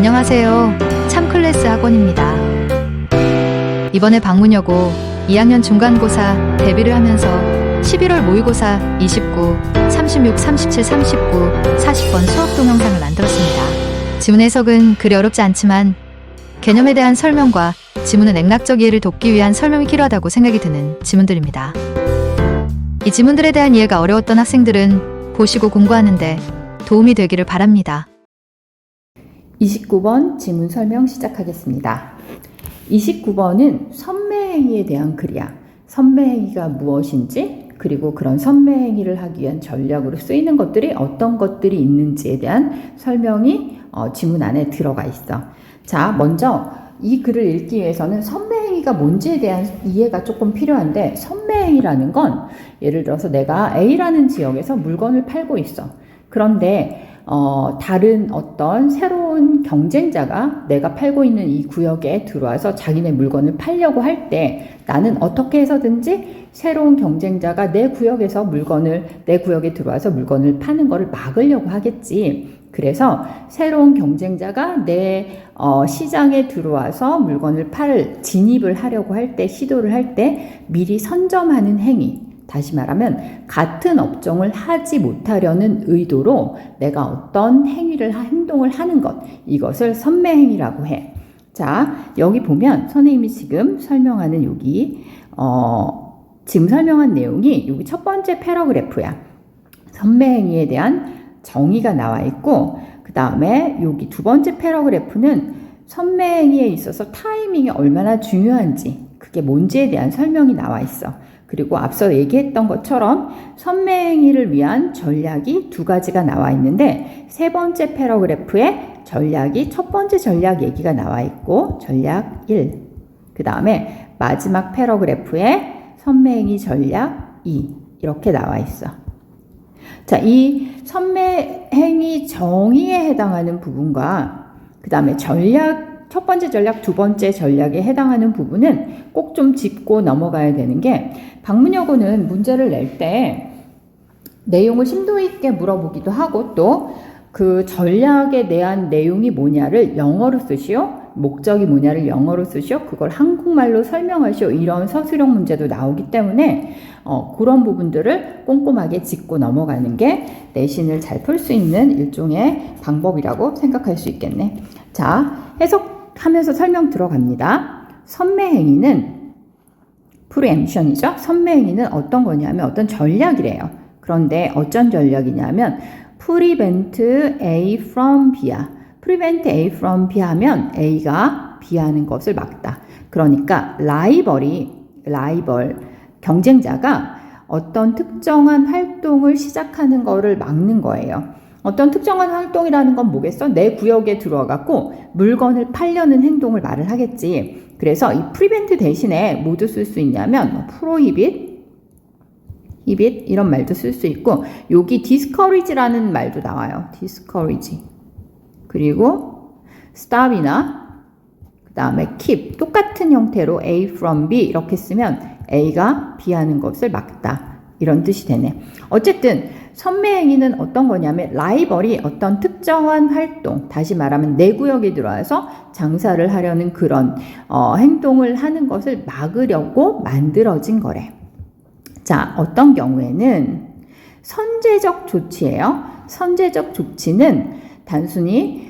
안녕하세요. 참클래스 학원입니다. 이번에 방문여고 2학년 중간고사 대비를 하면서 11월 모의고사 29, 36, 37, 39, 40번 수업 동영상을 만들었습니다. 지문 해석은 그리 어렵지 않지만 개념에 대한 설명과 지문의 맥락적 이해를 돕기 위한 설명이 필요하다고 생각이 드는 지문들입니다. 이 지문들에 대한 이해가 어려웠던 학생들은 보시고 공부하는데 도움이 되기를 바랍니다. 29번 지문 설명 시작하겠습니다. 29번은 선매행위에 대한 글이야. 선매행위가 무엇인지, 그리고 그런 선매행위를 하기 위한 전략으로 쓰이는 것들이 어떤 것들이 있는지에 대한 설명이 지문 안에 들어가 있어. 자, 먼저 이 글을 읽기 위해서는 선매행위가 뭔지에 대한 이해가 조금 필요한데, 선매행위라는 건 예를 들어서 내가 A라는 지역에서 물건을 팔고 있어. 그런데 다른 어떤 새로운 경쟁자가 내가 팔고 있는 이 구역에 들어와서 자기네 물건을 팔려고 할 때 나는 어떻게 해서든지 새로운 경쟁자가 내 구역에 들어와서 물건을 파는 것을 막으려고 하겠지. 그래서 새로운 경쟁자가 내 시장에 들어와서 물건을 진입을 하려고 할 때, 시도를 할 때 미리 선점하는 행위. 다시 말하면 같은 업종을 하지 못하려는 의도로 내가 어떤 행동을 하는 것, 이것을 선매행위라고 해. 자, 여기 보면 선생님이 지금 설명하는 지금 설명한 내용이 여기 첫 번째 패러그래프야. 선매행위에 대한 정의가 나와 있고, 그 다음에 여기 두 번째 패러그래프는 선매행위에 있어서 타이밍이 얼마나 중요한지, 그게 뭔지에 대한 설명이 나와 있어. 그리고 앞서 얘기했던 것처럼 선매행위를 위한 전략이 두 가지가 나와 있는데, 세 번째 패러그래프에 첫 번째 전략 얘기가 나와 있고, 전략 1. 그 다음에 마지막 패러그래프에 선매행위 전략 2. 이렇게 나와 있어. 자, 이 선매행위 정의에 해당하는 부분과 그 다음에 첫 번째 전략, 두 번째 전략에 해당하는 부분은 꼭 좀 짚고 넘어가야 되는 게, 방문여고는 문제를 낼 때 내용을 심도 있게 물어보기도 하고, 또 그 전략에 대한 내용이 뭐냐를 영어로 쓰시오, 목적이 뭐냐를 영어로 쓰시오, 그걸 한국말로 설명하시오, 이런 서술형 문제도 나오기 때문에 그런 부분들을 꼼꼼하게 짚고 넘어가는 게 내신을 잘 풀 수 있는 일종의 방법이라고 생각할 수 있겠네. 자, 해석하면서 설명 들어갑니다. 선매행위는 프리엠션이죠. 선매행위는 어떤 거냐면 어떤 전략이래요. 그런데 어떤 전략이냐면 prevent A from B야. prevent A from B 하면 A가 B 하는 것을 막다. 그러니까 경쟁자가 어떤 특정한 활동을 시작하는 거를 막는 거예요. 어떤 특정한 활동이라는 건 뭐겠어? 내 구역에 들어와갖고 물건을 팔려는 행동을 말을 하겠지. 그래서 이 prevent 대신에 뭐도 쓸 수 있냐면 prohibit 이런 말도 쓸 수 있고, 여기 discourage라는 말도 나와요. discourage. 그리고 stop이나 그 다음에 keep, 똑같은 형태로 A from B 이렇게 쓰면 A가 B 하는 것을 막다, 이런 뜻이 되네. 어쨌든 선매행위는 어떤 거냐면 라이벌이 어떤 특정한 활동, 다시 말하면 내 구역에 들어와서 장사를 하려는 그런 행동을 하는 것을 막으려고 만들어진 거래. 자, 어떤 경우에는 선제적 조치예요. 선제적 조치는 단순히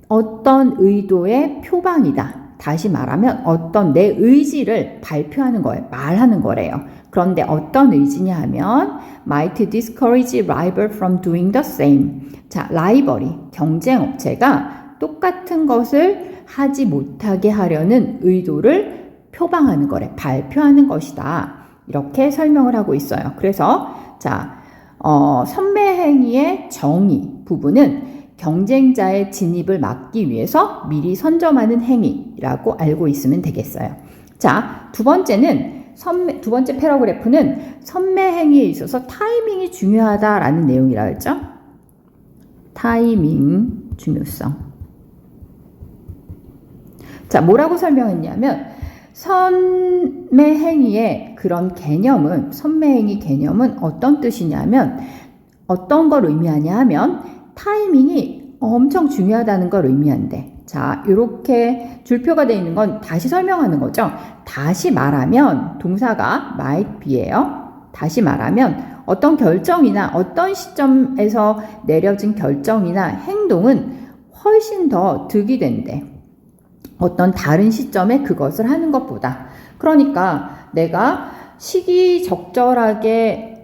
어떤 의도의 표방이다. 다시 말하면 어떤 내 의지를 발표하는 거예요. 말하는 거래요. 그런데 어떤 의지냐 하면 might discourage rival from doing the same. 자, 경쟁 업체가 똑같은 것을 하지 못하게 하려는 의도를 표방하는 거래. 발표하는 것이다. 이렇게 설명을 하고 있어요. 그래서 자, 선매행위의 정의 부분은 경쟁자의 진입을 막기 위해서 미리 선점하는 행위라고 알고 있으면 되겠어요. 자, 두 번째 패러그래프는 선매행위에 있어서 타이밍이 중요하다라는 내용이라고 했죠. 타이밍 중요성. 자, 뭐라고 설명했냐면 선매행위의 그런 개념은, 선매행위 개념은 어떤 뜻이냐면, 어떤 걸 의미하냐 하면 타이밍이 엄청 중요하다는 걸 의미한대. 자, 이렇게 줄표가 되어 있는 건 다시 설명하는 거죠. 다시 말하면 동사가 might be예요. 다시 말하면 어떤 결정이나 어떤 시점에서 내려진 결정이나 행동은 훨씬 더 득이 된대. 어떤 다른 시점에 그것을 하는 것보다. 그러니까 내가 시기적절하게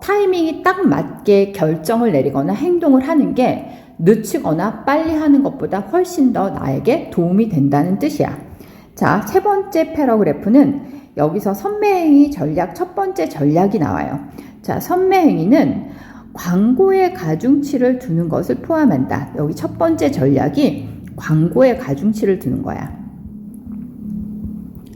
타이밍이 딱 맞게 결정을 내리거나 행동을 하는 게 늦추거나 빨리 하는 것보다 훨씬 더 나에게 도움이 된다는 뜻이야. 자, 세 번째 패러그래프는 여기서 선매행위 전략 첫 번째 전략이 나와요. 자, 선매행위는 광고에 가중치를 두는 것을 포함한다. 여기 첫 번째 전략이 광고에 가중치를 두는 거야.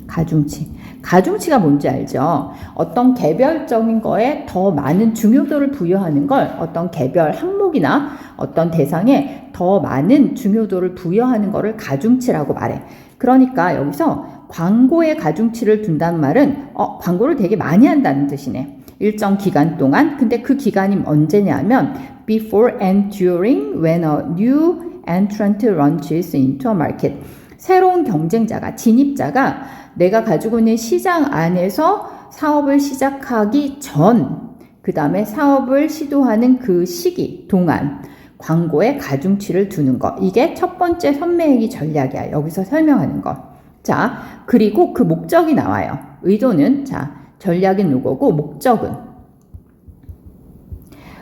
가중치. 가중치가 뭔지 알죠? 어떤 개별적인 거에 더 많은 중요도를 부여하는 걸 어떤 개별 항목이나 어떤 대상에 더 많은 중요도를 부여하는 거를 가중치라고 말해. 그러니까 여기서 광고에 가중치를 둔다는 말은 광고를 되게 많이 한다는 뜻이네. 일정 기간 동안. 근데 그 기간이 언제냐면 before and during when a new entrant launches into a market. 새로운 경쟁자가, 진입자가 내가 가지고 있는 시장 안에서 사업을 시작하기 전, 그 다음에 사업을 시도하는 그 시기 동안 광고에 가중치를 두는 거. 이게 첫 번째 선매행위 전략이야. 여기서 설명하는 거. 자, 그리고 그 목적이 나와요. 의도는, 자, 전략은 요거고,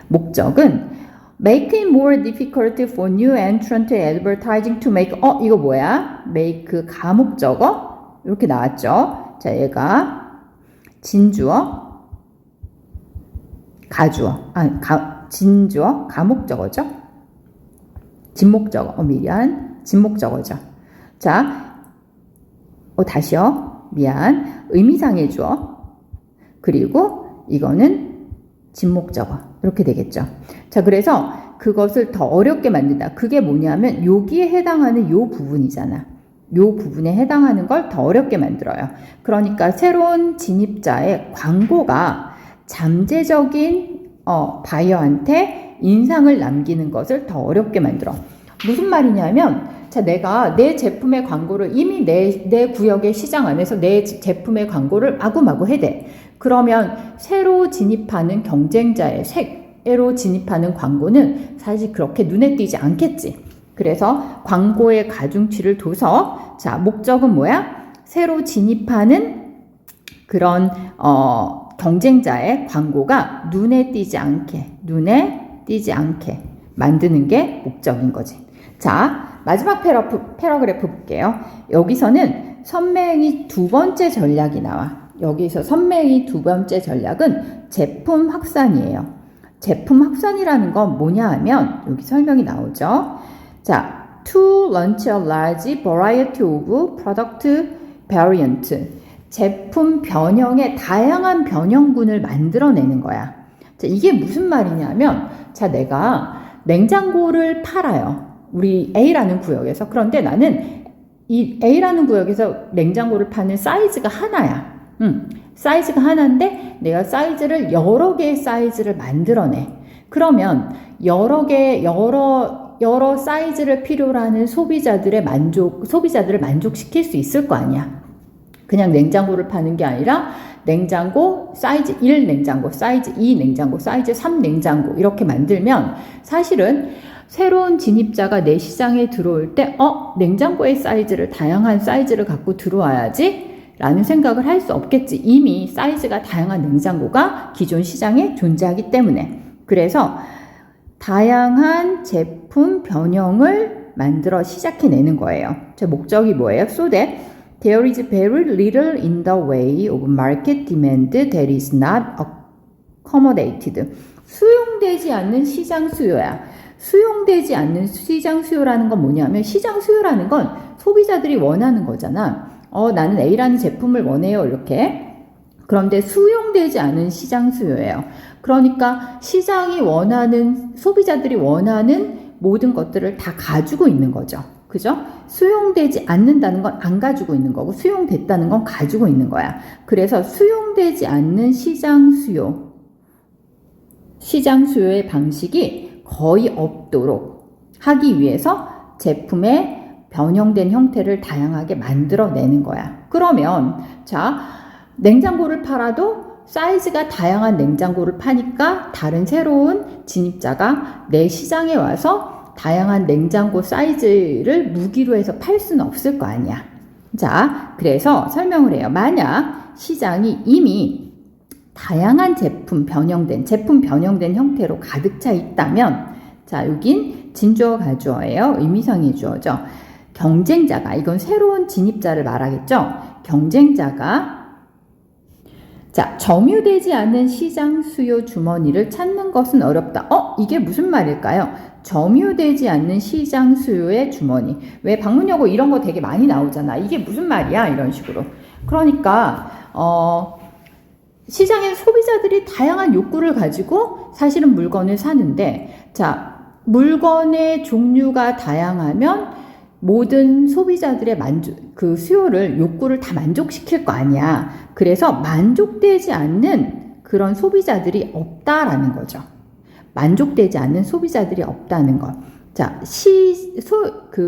목적은 make it more difficult for new entrant advertising to make, 이거 뭐야? make 가목적어? 이렇게 나왔죠? 자, 얘가 진주어, 가주어, 진주어, 가목적어죠? 진목적어, 진목적어죠. 자, 다시요. 의미상의 주어. 그리고 이거는 진목적어. 이렇게 되겠죠. 자, 그래서 그것을 더 어렵게 만든다. 그게 뭐냐면 여기에 해당하는 요 부분이잖아. 요 부분에 해당하는 걸 더 어렵게 만들어요. 그러니까 새로운 진입자의 광고가 잠재적인 바이어한테 인상을 남기는 것을 더 어렵게 만들어. 무슨 말이냐면, 자, 내가 내 제품의 광고를 이미 내 구역의 시장 안에서 내 제품의 광고를 마구마구 해대. 그러면 새로 진입하는 경쟁자의 새로 진입하는 광고는 사실 그렇게 눈에 띄지 않겠지. 그래서 광고의 가중치를 둬서, 자, 목적은 뭐야? 새로 진입하는 그런 경쟁자의 광고가 눈에 띄지 않게 만드는 게 목적인 거지. 자, 마지막 패러그래프 볼게요. 여기서는 선매행위 두 번째 전략이 나와. 여기서 선매행위 두 번째 전략은 제품 확산이에요. 제품 확산이라는 건 뭐냐 하면 여기 설명이 나오죠. 자, to launch a large variety of product variant. 제품 변형의 다양한 변형군을 만들어내는 거야. 자, 이게 무슨 말이냐면, 자, 내가 냉장고를 팔아요. 우리 A라는 구역에서. 그런데 나는 이 A라는 구역에서 냉장고를 파는 사이즈가 하나야. 사이즈가 하나인데 내가 사이즈를 여러 개의 사이즈를 만들어내. 그러면 여러 사이즈를 필요로 하는 소비자들을 만족시킬 수 있을 거 아니야. 그냥 냉장고를 파는 게 아니라 냉장고 사이즈 1 냉장고, 사이즈 2 냉장고, 사이즈 3 냉장고 이렇게 만들면 사실은 새로운 진입자가 내 시장에 들어올 때 냉장고의 사이즈를 다양한 사이즈를 갖고 들어와야지 라는 생각을 할 수 없겠지. 이미 사이즈가 다양한 냉장고가 기존 시장에 존재하기 때문에. 그래서 다양한 제품 변형을 만들어 시작해내는 거예요. 제 목적이 뭐예요? So that there is very little in the way of market demand that is not accommodated. 수용되지 않는 시장 수요야. 수용되지 않는 시장 수요라는 건 뭐냐면, 시장 수요라는 건 소비자들이 원하는 거잖아. 나는 A라는 제품을 원해요. 이렇게. 그런데 수용되지 않은 시장 수요예요. 그러니까 시장이 원하는, 소비자들이 원하는 모든 것들을 다 가지고 있는 거죠. 그죠? 수용되지 않는다는 건 안 가지고 있는 거고, 수용됐다는 건 가지고 있는 거야. 그래서 수용되지 않는 시장 수요의 방식이 거의 없도록 하기 위해서 제품의 변형된 형태를 다양하게 만들어내는 거야. 그러면 자, 냉장고를 팔아도 사이즈가 다양한 냉장고를 파니까 다른 새로운 진입자가 내 시장에 와서 다양한 냉장고 사이즈를 무기로 해서 팔 수는 없을 거 아니야. 자, 그래서 설명을 해요. 만약 시장이 이미 다양한 제품 변형된 형태로 가득 차 있다면, 자, 여긴 진주어 가주어예요. 의미상의 주어죠. 경쟁자가, 이건 새로운 진입자를 말하겠죠. 경쟁자가 자, 점유되지 않는 시장 수요 주머니를 찾는 것은 어렵다. 이게 무슨 말일까요? 점유되지 않는 시장 수요의 주머니. 왜 방문여고 이런 거 되게 많이 나오잖아. 이게 무슨 말이야? 이런 식으로. 그러니까 시장에 소비자들이 다양한 욕구를 가지고 사실은 물건을 사는데, 자, 물건의 종류가 다양하면 모든 소비자들의 그 수요를, 욕구를 다 만족시킬 거 아니야. 그래서 만족되지 않는 그런 소비자들이 없다라는 거죠. 만족되지 않는 소비자들이 없다는 것. 자,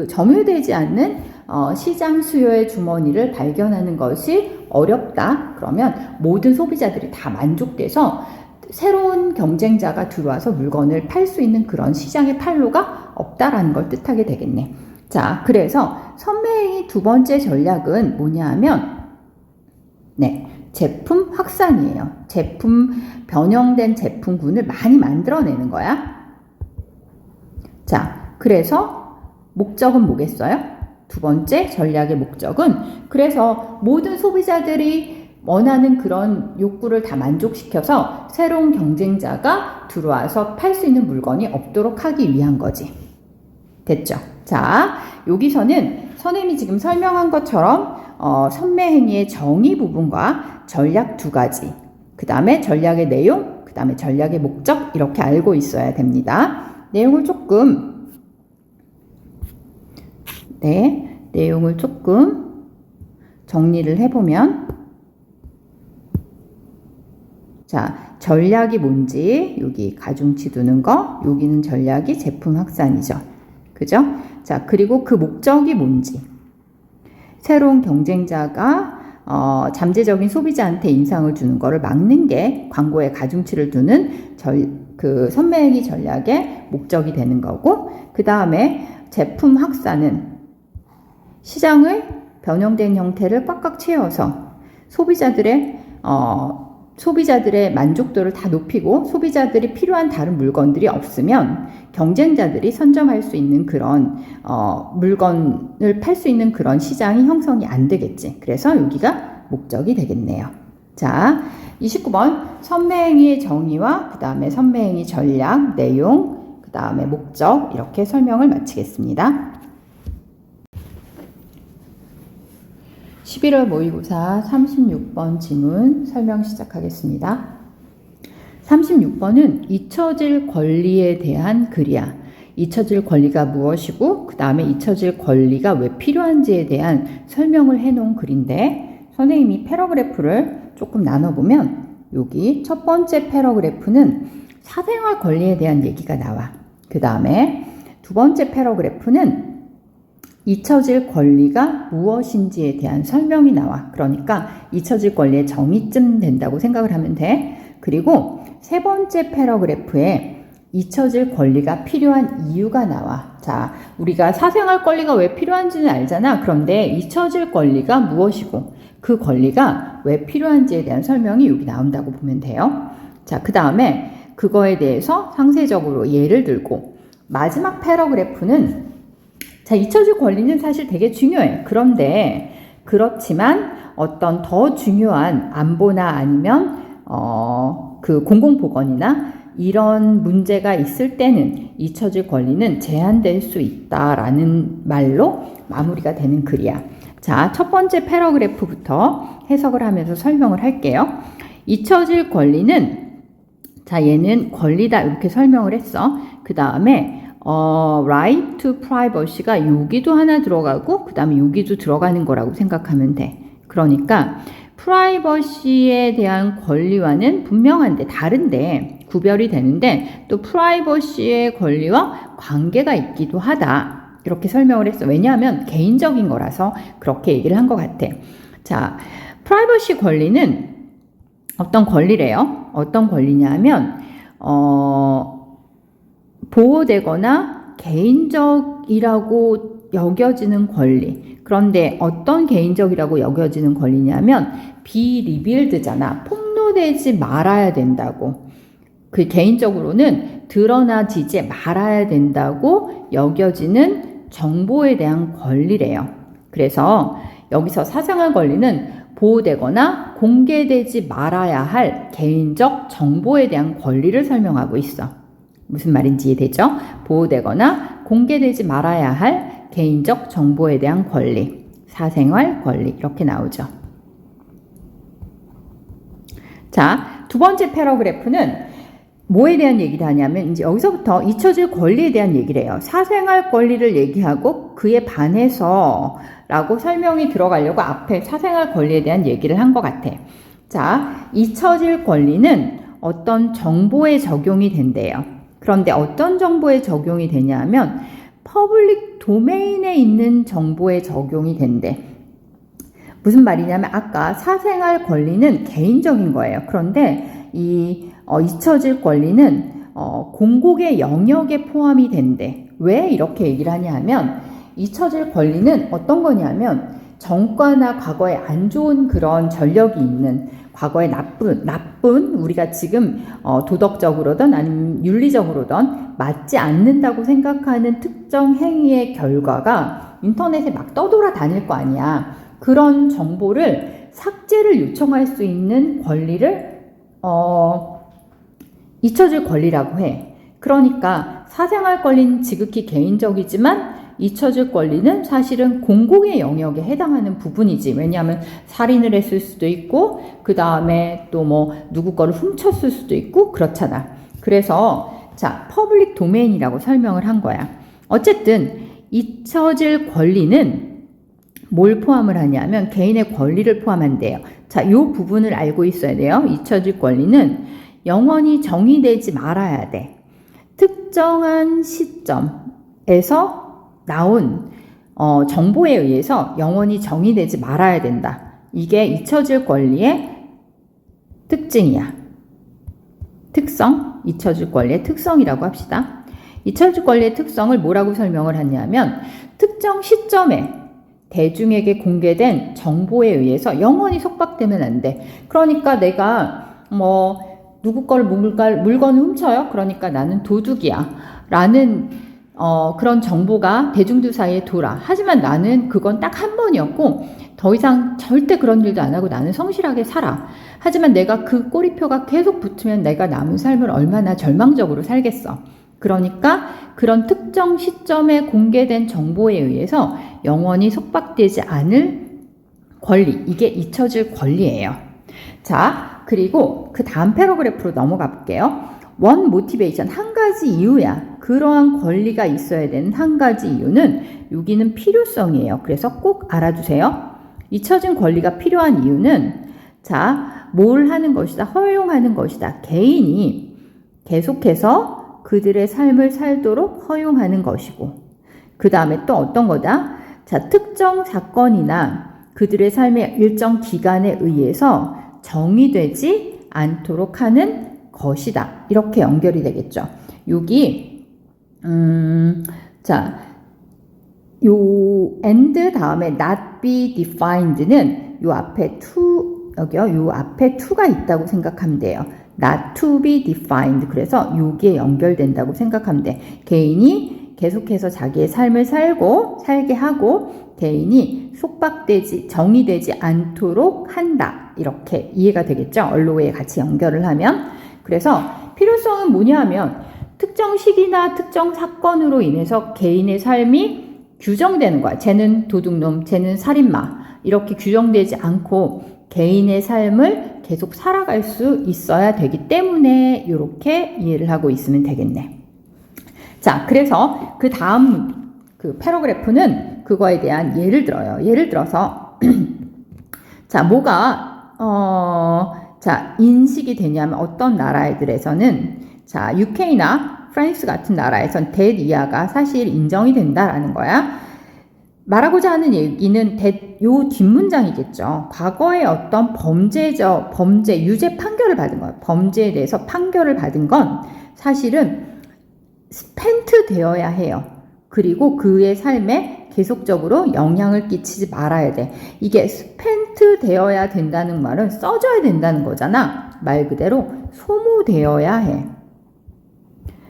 점유되지 않는 시장 수요의 주머니를 발견하는 것이 어렵다. 그러면 모든 소비자들이 다 만족돼서 새로운 경쟁자가 들어와서 물건을 팔 수 있는 그런 시장의 판로가 없다라는 걸 뜻하게 되겠네. 자, 그래서 선매행의 두 번째 전략은 뭐냐 하면, 네, 제품 확산이에요. 변형된 제품군을 많이 만들어내는 거야. 자, 그래서 목적은 뭐겠어요? 두 번째 전략의 목적은, 그래서 모든 소비자들이 원하는 그런 욕구를 다 만족시켜서 새로운 경쟁자가 들어와서 팔 수 있는 물건이 없도록 하기 위한 거지. 됐죠? 자, 여기서는 선생님이 지금 설명한 것처럼 선매행위의 정의 부분과 전략 두 가지, 그 다음에 전략의 내용, 그 다음에 전략의 목적, 이렇게 알고 있어야 됩니다. 내용을 조금 정리를 해보면, 자, 전략이 뭔지, 여기 가중치 두는 거, 여기는 전략이 제품 확산이죠. 그죠? 자, 그리고 그 목적이 뭔지. 새로운 경쟁자가 잠재적인 소비자한테 인상을 주는 거를 막는 게 광고에 가중치를 두는 그 선매행위 전략의 목적이 되는 거고, 그 다음에 제품 확산은 시장을 변형된 형태를 꽉꽉 채워서 소비자들의 만족도를 다 높이고, 소비자들이 필요한 다른 물건들이 없으면 경쟁자들이 선점할 수 있는 그런 물건을 팔 수 있는 그런 시장이 형성이 안 되겠지. 그래서 여기가 목적이 되겠네요. 자, 29번 선매행위의 정의와 그 다음에 선매행위 전략, 내용, 그 다음에 목적, 이렇게 설명을 마치겠습니다. 11월 모의고사 36번 지문 설명 시작하겠습니다. 36번은 잊혀질 권리에 대한 글이야. 잊혀질 권리가 무엇이고, 그 다음에 잊혀질 권리가 왜 필요한지에 대한 설명을 해놓은 글인데, 선생님이 패러그래프를 조금 나눠보면, 여기 첫 번째 패러그래프는 사생활 권리에 대한 얘기가 나와. 그 다음에 두 번째 패러그래프는 잊혀질 권리가 무엇인지에 대한 설명이 나와. 그러니까 잊혀질 권리의 정의쯤 된다고 생각을 하면 돼. 그리고 세 번째 패러그래프에 잊혀질 권리가 필요한 이유가 나와. 자, 우리가 사생활 권리가 왜 필요한지는 알잖아. 그런데 잊혀질 권리가 무엇이고 그 권리가 왜 필요한지에 대한 설명이 여기 나온다고 보면 돼요. 자, 그 다음에 그거에 대해서 상세적으로 예를 들고, 마지막 패러그래프는, 자, 잊혀질 권리는 사실 되게 중요해. 그렇지만 어떤 더 중요한 안보나 아니면 그 공공보건이나 이런 문제가 있을 때는 잊혀질 권리는 제한될 수 있다라는 말로 마무리가 되는 글이야. 자, 첫 번째 패러그래프부터 해석을 하면서 설명을 할게요. 잊혀질 권리는, 자, 얘는 권리다 이렇게 설명을 했어. 그 다음에 right to privacy가 여기도 하나 들어가고 그 다음에 여기도 들어가는 거라고 생각하면 돼. 그러니까 프라이버시에 대한 권리와는 분명한데, 다른데, 구별이 되는데 또 프라이버시의 권리와 관계가 있기도 하다. 이렇게 설명을 했어. 왜냐하면 개인적인 거라서 그렇게 얘기를 한 것 같아. 자, 프라이버시 권리는 어떤 권리래요? 어떤 권리냐면 보호되거나 개인적이라고 여겨지는 권리. 그런데 어떤 개인적이라고 여겨지는 권리냐면 비리빌드잖아. 폭로되지 말아야 된다고. 그 개인적으로는 드러나지지 말아야 된다고 여겨지는 정보에 대한 권리래요. 그래서 여기서 사생활 권리는 보호되거나 공개되지 말아야 할 개인적 정보에 대한 권리를 설명하고 있어. 무슨 말인지 이해되죠? 보호되거나 공개되지 말아야 할 개인적 정보에 대한 권리, 사생활 권리 이렇게 나오죠. 자, 두 번째 패러그래프는 뭐에 대한 얘기를 하냐면 이제 여기서부터 잊혀질 권리에 대한 얘기를 해요. 사생활 권리를 얘기하고 그에 반해서 라고 설명이 들어가려고 앞에 사생활 권리에 대한 얘기를 한 것 같아. 자, 잊혀질 권리는 어떤 정보에 적용이 된대요. 그런데 어떤 정보에 적용이 되냐면 퍼블릭 도메인에 있는 정보에 적용이 된대. 무슨 말이냐면 아까 사생활 권리는 개인적인 거예요. 그런데 이 잊혀질 권리는 공공의 영역에 포함이 된대. 왜 이렇게 얘기를 하냐 하면 잊혀질 권리는 어떤 거냐면 전과나 과거에 안 좋은 그런 전력이 있는 과거에 나쁜 우리가 지금 도덕적으로든 아니면 윤리적으로든 맞지 않는다고 생각하는 특정 행위의 결과가 인터넷에 막 떠돌아다닐 거 아니야. 그런 정보를 삭제를 요청할 수 있는 권리를 잊혀질 권리라고 해. 그러니까 사생활 권리는 지극히 개인적이지만 잊혀질 권리는 사실은 공공의 영역에 해당하는 부분이지. 왜냐하면 살인을 했을 수도 있고 그 다음에 또 뭐 누구 거를 훔쳤을 수도 있고 그렇잖아. 그래서 자, 퍼블릭 도메인이라고 설명을 한 거야. 어쨌든 잊혀질 권리는 뭘 포함을 하냐면 개인의 권리를 포함한대요. 자, 이 부분을 알고 있어야 돼요. 잊혀질 권리는 영원히 정의되지 말아야 돼. 특정한 시점에서 나온 정보에 의해서 영원히 정의되지 말아야 된다. 이게 잊혀질 권리의 특징이야. 특성, 잊혀질 권리의 특성이라고 합시다. 잊혀질 권리의 특성을 뭐라고 설명을 하냐면 특정 시점에 대중에게 공개된 정보에 의해서 영원히 속박되면 안 돼. 그러니까 내가 뭐 누구 걸 물건을 훔쳐요? 그러니까 나는 도둑이야. 라는 그런 정보가 대중들 사이에 돌아. 하지만 나는 그건 딱 한 번이었고 더 이상 절대 그런 일도 안 하고 나는 성실하게 살아. 하지만 내가 그 꼬리표가 계속 붙으면 내가 남은 삶을 얼마나 절망적으로 살겠어. 그러니까 그런 특정 시점에 공개된 정보에 의해서 영원히 속박되지 않을 권리, 이게 잊혀질 권리예요. 자, 그리고 그 다음 패러그래프로 넘어가 볼게요. 원 모티베이션, 한 가지 이유야. 그러한 권리가 있어야 되는 한 가지 이유는 여기는 필요성이에요. 그래서 꼭 알아두세요. 잊혀진 권리가 필요한 이유는 자, 뭘 하는 것이다? 허용하는 것이다. 개인이 계속해서 그들의 삶을 살도록 허용하는 것이고 그 다음에 또 어떤 거다? 자, 특정 사건이나 그들의 삶의 일정 기간에 의해서 정의되지 않도록 하는 것이다. 이렇게 연결이 되겠죠. 여기 자, 요 and 다음에 not be defined는 요 앞에 to 여기요. 요 앞에 to가 있다고 생각하면 돼요. not to be defined. 그래서 여기에 연결된다고 생각하면 돼. 개인이 계속해서 자기의 삶을 살게 하고 개인이 속박되지 정의되지 않도록 한다. 이렇게 이해가 되겠죠? 언로에 같이 연결을 하면. 그래서 필요성은 뭐냐 하면 특정 시기나 특정 사건으로 인해서 개인의 삶이 규정되는 거야. 쟤는 도둑놈, 쟤는 살인마. 이렇게 규정되지 않고 개인의 삶을 계속 살아갈 수 있어야 되기 때문에 이렇게 이해를 하고 있으면 되겠네. 자, 그래서 그 다음 그 패러그래프는 그거에 대한 예를 들어요. 예를 들어서 자, 뭐가 자, 인식이 되냐면 어떤 나라들에서는 자, UK나 프랑스 같은 나라에선 that 이하가 사실 인정이 된다라는 거야. 말하고자 하는 얘기는 요 뒷문장이겠죠. 과거에 어떤 범죄, 유죄 판결을 받은 거예요. 범죄에 대해서 판결을 받은 건 사실은 스펜트 되어야 해요. 그리고 그의 삶에 계속적으로 영향을 끼치지 말아야 돼. 이게 스펜트 되어야 된다는 말은 써줘야 된다는 거잖아. 말 그대로 소모되어야 해.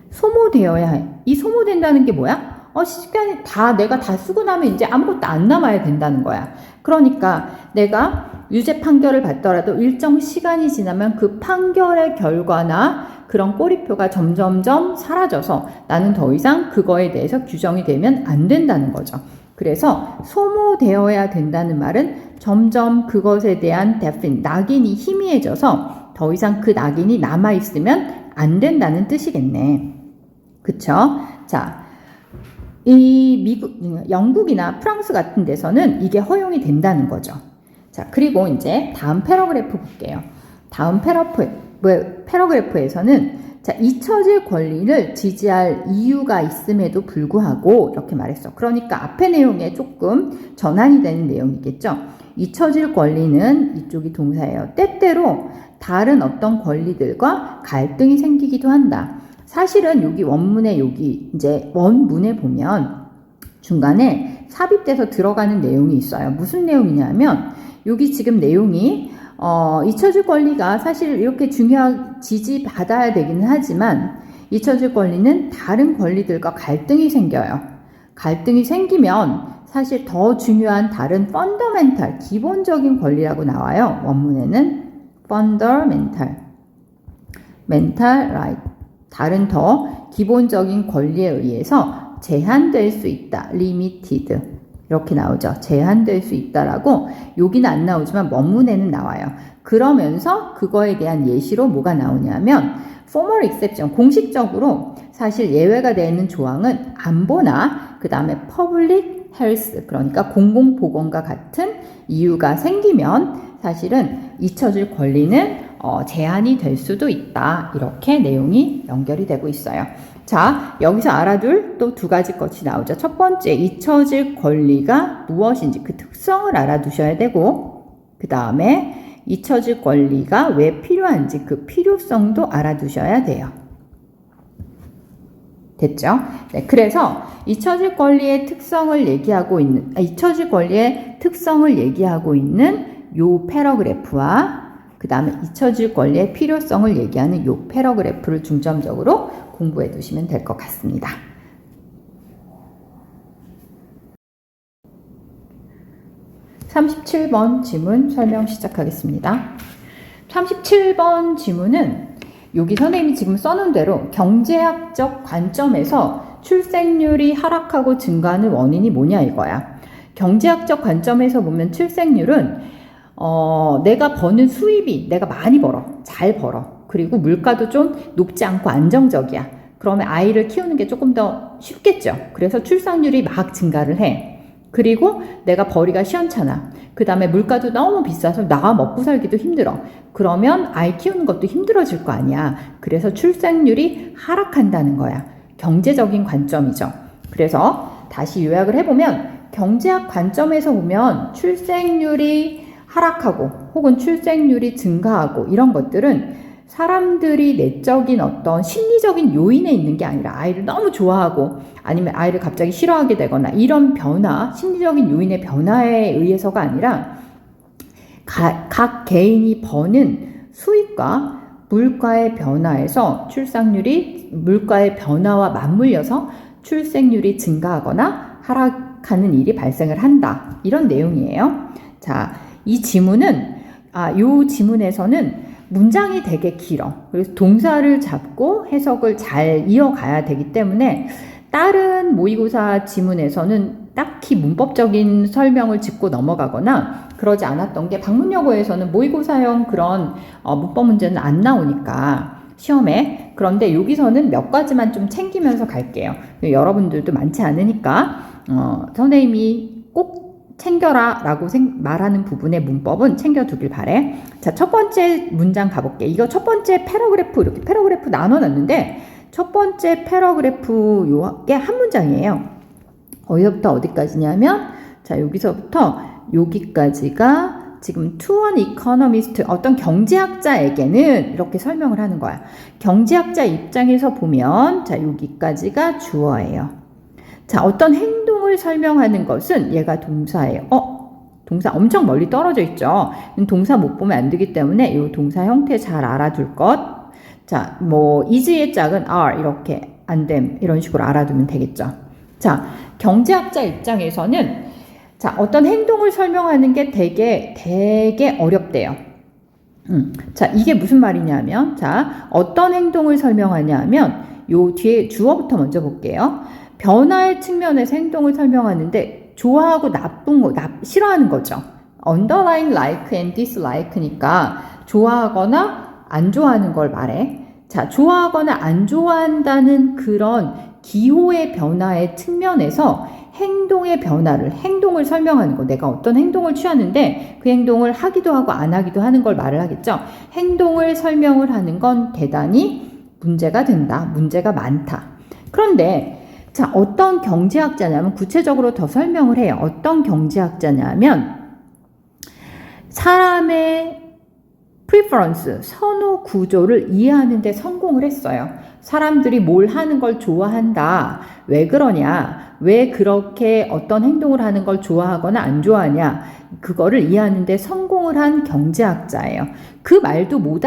소모되어야 해. 이 소모된다는 게 뭐야? 시간이 내가 다 쓰고 나면 이제 아무것도 안 남아야 된다는 거야. 그러니까 내가 유죄 판결을 받더라도 일정 시간이 지나면 그 판결의 결과나 그런 꼬리표가 점점점 사라져서 나는 더 이상 그거에 대해서 규정이 되면 안 된다는 거죠. 그래서 소모되어야 된다는 말은 점점 그것에 대한 낙인이 희미해져서 더 이상 그 낙인이 남아있으면 안 된다는 뜻이겠네. 그쵸? 자, 영국이나 프랑스 같은 데서는 이게 허용이 된다는 거죠. 자, 그리고 이제 다음 패러그래프 볼게요. 다음 패러그래프에서는 자, 잊혀질 권리를 지지할 이유가 있음에도 불구하고 이렇게 말했어. 그러니까 앞의 내용에 조금 전환이 되는 내용이겠죠. 잊혀질 권리는 이쪽이 동사예요. 때때로 다른 어떤 권리들과 갈등이 생기기도 한다. 사실은 여기 원문에 이제 원문에 보면 중간에 삽입돼서 들어가는 내용이 있어요. 무슨 내용이냐면 여기 지금 내용이 잊혀질 권리가 사실 이렇게 지지받아야 되기는 하지만 잊혀질 권리는 다른 권리들과 갈등이 생겨요. 갈등이 생기면 사실 더 중요한 다른 펀더멘탈, 기본적인 권리라고 나와요. 원문에는 펀더멘탈, 멘탈 라이트, 다른 더 기본적인 권리에 의해서 제한될 수 있다. limited 이렇게 나오죠. 제한될 수 있다라고 여기는 안 나오지만 원문에는 나와요. 그러면서 그거에 대한 예시로 뭐가 나오냐면 formal exception, 공식적으로 사실 예외가 되는 조항은 안보나 그 다음에 public health, 그러니까 공공보건과 같은 이유가 생기면 사실은 잊혀질 권리는 제한이 될 수도 있다. 이렇게 내용이 연결이 되고 있어요. 자, 여기서 알아둘 또 두 가지 것이 나오죠. 첫 번째, 잊혀질 권리가 무엇인지 그 특성을 알아두셔야 되고, 그 다음에 잊혀질 권리가 왜 필요한지 그 필요성도 알아두셔야 돼요. 됐죠? 네, 그래서 잊혀질 권리의 특성을 얘기하고 있는 요 패러그래프와 그 다음에 잊혀질 권리의 필요성을 얘기하는 요 패러그래프를 중점적으로 공부해 두시면 될 것 같습니다. (37번) 지문 설명 시작하겠습니다. 37번 지문은 여기 선생님이 지금 써놓은 대로 경제학적 관점에서 출생률이 하락하고 증가하는 원인이 뭐냐 이거야. 경제학적 관점에서 보면 출생률은 내가 버는 수입이 내가 많이 벌어, 잘 벌어. 그리고 물가도 좀 높지 않고 안정적이야. 그러면 아이를 키우는 게 조금 더 쉽겠죠. 그래서 출산율이 막 증가를 해. 그리고 내가 벌이가 시원찮아. 그 다음에 물가도 너무 비싸서 나 먹고 살기도 힘들어. 그러면 아이 키우는 것도 힘들어질 거 아니야. 그래서 출생률이 하락한다는 거야. 경제적인 관점이죠. 그래서 다시 요약을 해보면 경제학 관점에서 보면 출생률이 하락하고 혹은 출생률이 증가하고 이런 것들은 사람들이 내적인 어떤 심리적인 요인에 있는 게 아니라 아이를 너무 좋아하고 아니면 아이를 갑자기 싫어하게 되거나 이런 변화, 심리적인 요인의 변화에 의해서가 아니라 각 개인이 버는 수익과 물가의 변화에서 출산율이 물가의 변화와 맞물려서 출생률이 증가하거나 하락하는 일이 발생을 한다. 이런 내용이에요. 자, 이 지문은 요 지문에서는 문장이 되게 길어. 그래서 동사를 잡고 해석을 잘 이어가야 되기 때문에 다른 모의고사 지문에서는 딱히 문법적인 설명을 짚고 넘어가거나 그러지 않았던 게 방문여고에서는 모의고사형 그런 문법 문제는 안 나오니까 시험에. 그런데 여기서는 몇 가지만 좀 챙기면서 갈게요. 여러분들도 많지 않으니까 선생님이 꼭 챙겨라 라고 말하는 부분의 문법은 챙겨두길 바래. 자, 첫 번째 문장 가볼게. 이거 첫 번째 패러그래프 이렇게 패러그래프 나눠놨는데 첫 번째 패러그래프 요게 한 문장이에요. 어디서부터 어디까지냐면 자, 여기서부터 여기까지가 지금 to an economist, 어떤 경제학자에게는 이렇게 설명을 하는 거야. 경제학자 입장에서 보면 자, 여기까지가 주어예요. 자, 어떤 행동을 설명하는 것은 얘가 동사예요. 동사 엄청 멀리 떨어져 있죠. 동사 못 보면 안 되기 때문에 이 동사 형태 잘 알아둘 것. 자, 뭐 is의 짝은 are 이렇게 안 됨 이런 식으로 알아두면 되겠죠. 자, 경제학자 입장에서는 자, 어떤 행동을 설명하는 게 되게 어렵대요. 자, 이게 무슨 말이냐면 자, 어떤 행동을 설명하냐면 요 뒤에 주어부터 먼저 볼게요. 변화의 측면에서 행동을 설명하는데 좋아하고 나쁜 거, 싫어하는 거죠. underlying like and dislike니까 좋아하거나 안 좋아하는 걸 말해. 자, 좋아하거나 안 좋아한다는 그런 기호의 변화의 측면에서 행동의 변화를, 행동을 설명하는 거. 내가 어떤 행동을 취하는데 그 행동을 하기도 하고 안 하기도 하는 걸 말을 하겠죠. 행동을 설명을 하는 건 대단히 문제가 된다. 문제가 많다. 그런데 자, 어떤 경제학자냐면 구체적으로 더 설명을 해요. 어떤 경제학자냐면 사람의 preference, 선호 구조를 이해하는 데 성공을 했어요. 사람들이 뭘 하는 걸 좋아한다. 왜 그러냐? 왜 그렇게 어떤 행동을 하는 걸 좋아하거나 안 좋아하냐? 그거를 이해하는 데 성공을 한 경제학자예요. 그 말도 못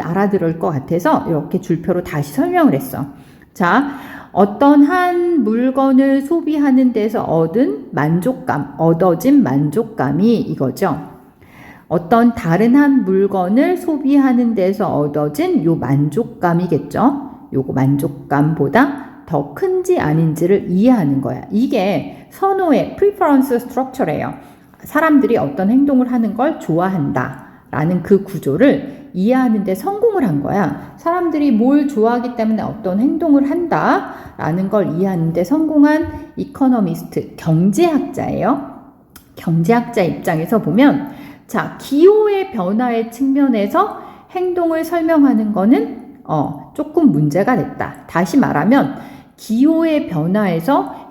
알아들을 것 같아서 이렇게 줄표로 다시 설명을 했어. 자, 어떤 한 물건을 소비하는 데서 얻어진 만족감이 이거죠. 어떤 다른 한 물건을 소비하는 데서 얻어진 요 만족감이겠죠. 요거 만족감보다 더 큰지 아닌지를 이해하는 거야. 이게 선호의 preference structure예요. 사람들이 어떤 행동을 하는 걸 좋아한다 라는 그 구조를 이해하는 데 성공을 한 거야. 사람들이 뭘 좋아하기 때문에 어떤 행동을 한다 라는 걸 이해하는 데 성공한 이코노미스트, 경제학자예요. 경제학자 입장에서 보면 자, 기호의 변화의 측면에서 행동을 설명하는 거는 조금 문제가 됐다. 다시 말하면 기호의 변화에서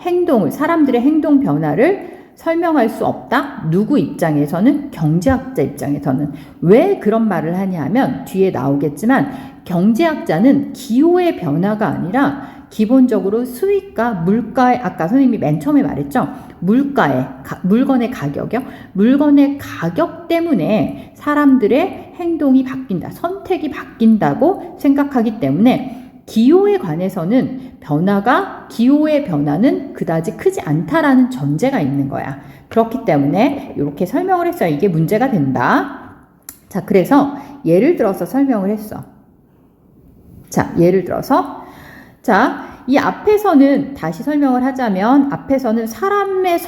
사람들의 행동 변화를 설명할 수 없다. 누구 입장에서는? 경제학자 입장에서는. 왜 그런 말을 하냐 하면 뒤에 나오겠지만 경제학자는 기호의 변화가 아니라 기본적으로 수익과 물가의, 아까 선생님이 맨 처음에 말했죠. 물건의 가격이요. 물건의 가격 때문에 사람들의 행동이 바뀐다. 선택이 바뀐다고 생각하기 때문에 기호에 관해서는 기호의 변화는 그다지 크지 않다라는 전제가 있는 거야. 그렇기 때문에 이렇게 설명을 했어요. 이게 문제가 된다. 자, 그래서 예를 들어서 설명을 했어. 자, 예를 들어서 자, 이 앞에서는 다시 설명을 하자면 앞에서는 사람의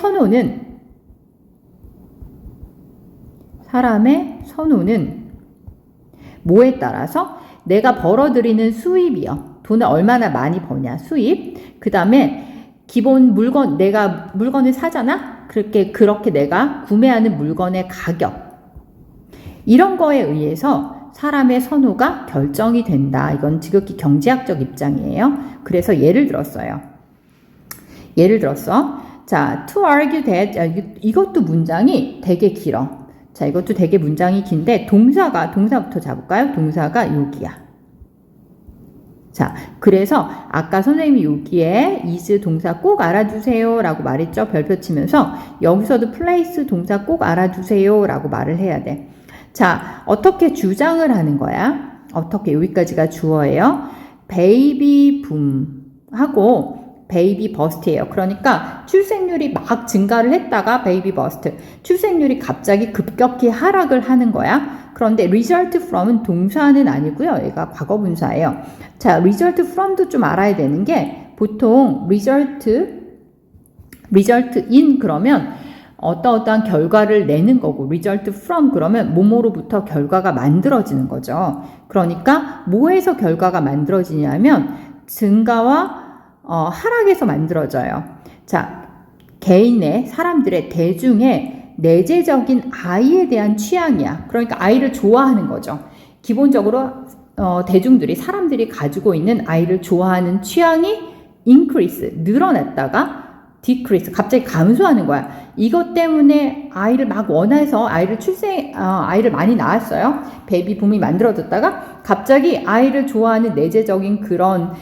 선호는 뭐에 따라서 내가 벌어들이는 수입이요. 돈을 얼마나 많이 버냐, 수입. 그 다음에 기본 내가 물건을 사잖아? 그렇게 내가 구매하는 물건의 가격. 이런 거에 의해서 사람의 선호가 결정이 된다. 이건 지극히 경제학적 입장이에요. 그래서 예를 들었어. 자, to argue that, 이것도 문장이 되게 길어. 자, 이것도 되게 문장이 긴데, 동사부터 잡을까요? 동사가 여기야. 자, 그래서 아까 선생님이 여기에 is 동사 꼭 알아두세요 라고 말했죠. 별표 치면서 여기서도 place 동사 꼭 알아두세요 라고 말을 해야 돼. 자, 어떻게 주장을 하는 거야? 여기까지가 주어예요. 베이비 붐하고 베이비 버스트예요. 그러니까 출생률이 막 증가를 했다가 베이비 버스트. 출생률이 갑자기 급격히 하락을 하는 거야. 그런데 result from은 동사는 아니고요. 얘가 과거분사예요. 자, result from도 좀 알아야 되는 게 보통 result in 그러면 어떠한 결과를 내는 거고 result from 그러면 뭐뭐로부터 결과가 만들어지는 거죠. 그러니까 뭐에서 결과가 만들어지냐면 증가와 하락에서 만들어져요. 자, 사람들의 대중의 내재적인 아이에 대한 취향이야. 그러니까 아이를 좋아하는 거죠. 기본적으로 대중들이 사람들이 가지고 있는 아이를 좋아하는 취향이 increase 늘어났다가 decrease 갑자기 감소하는 거야. 이것 때문에 아이를 막 원해서 아이를 많이 낳았어요. 베이비 붐이 만들어졌다가 갑자기 아이를 좋아하는 내재적인 그런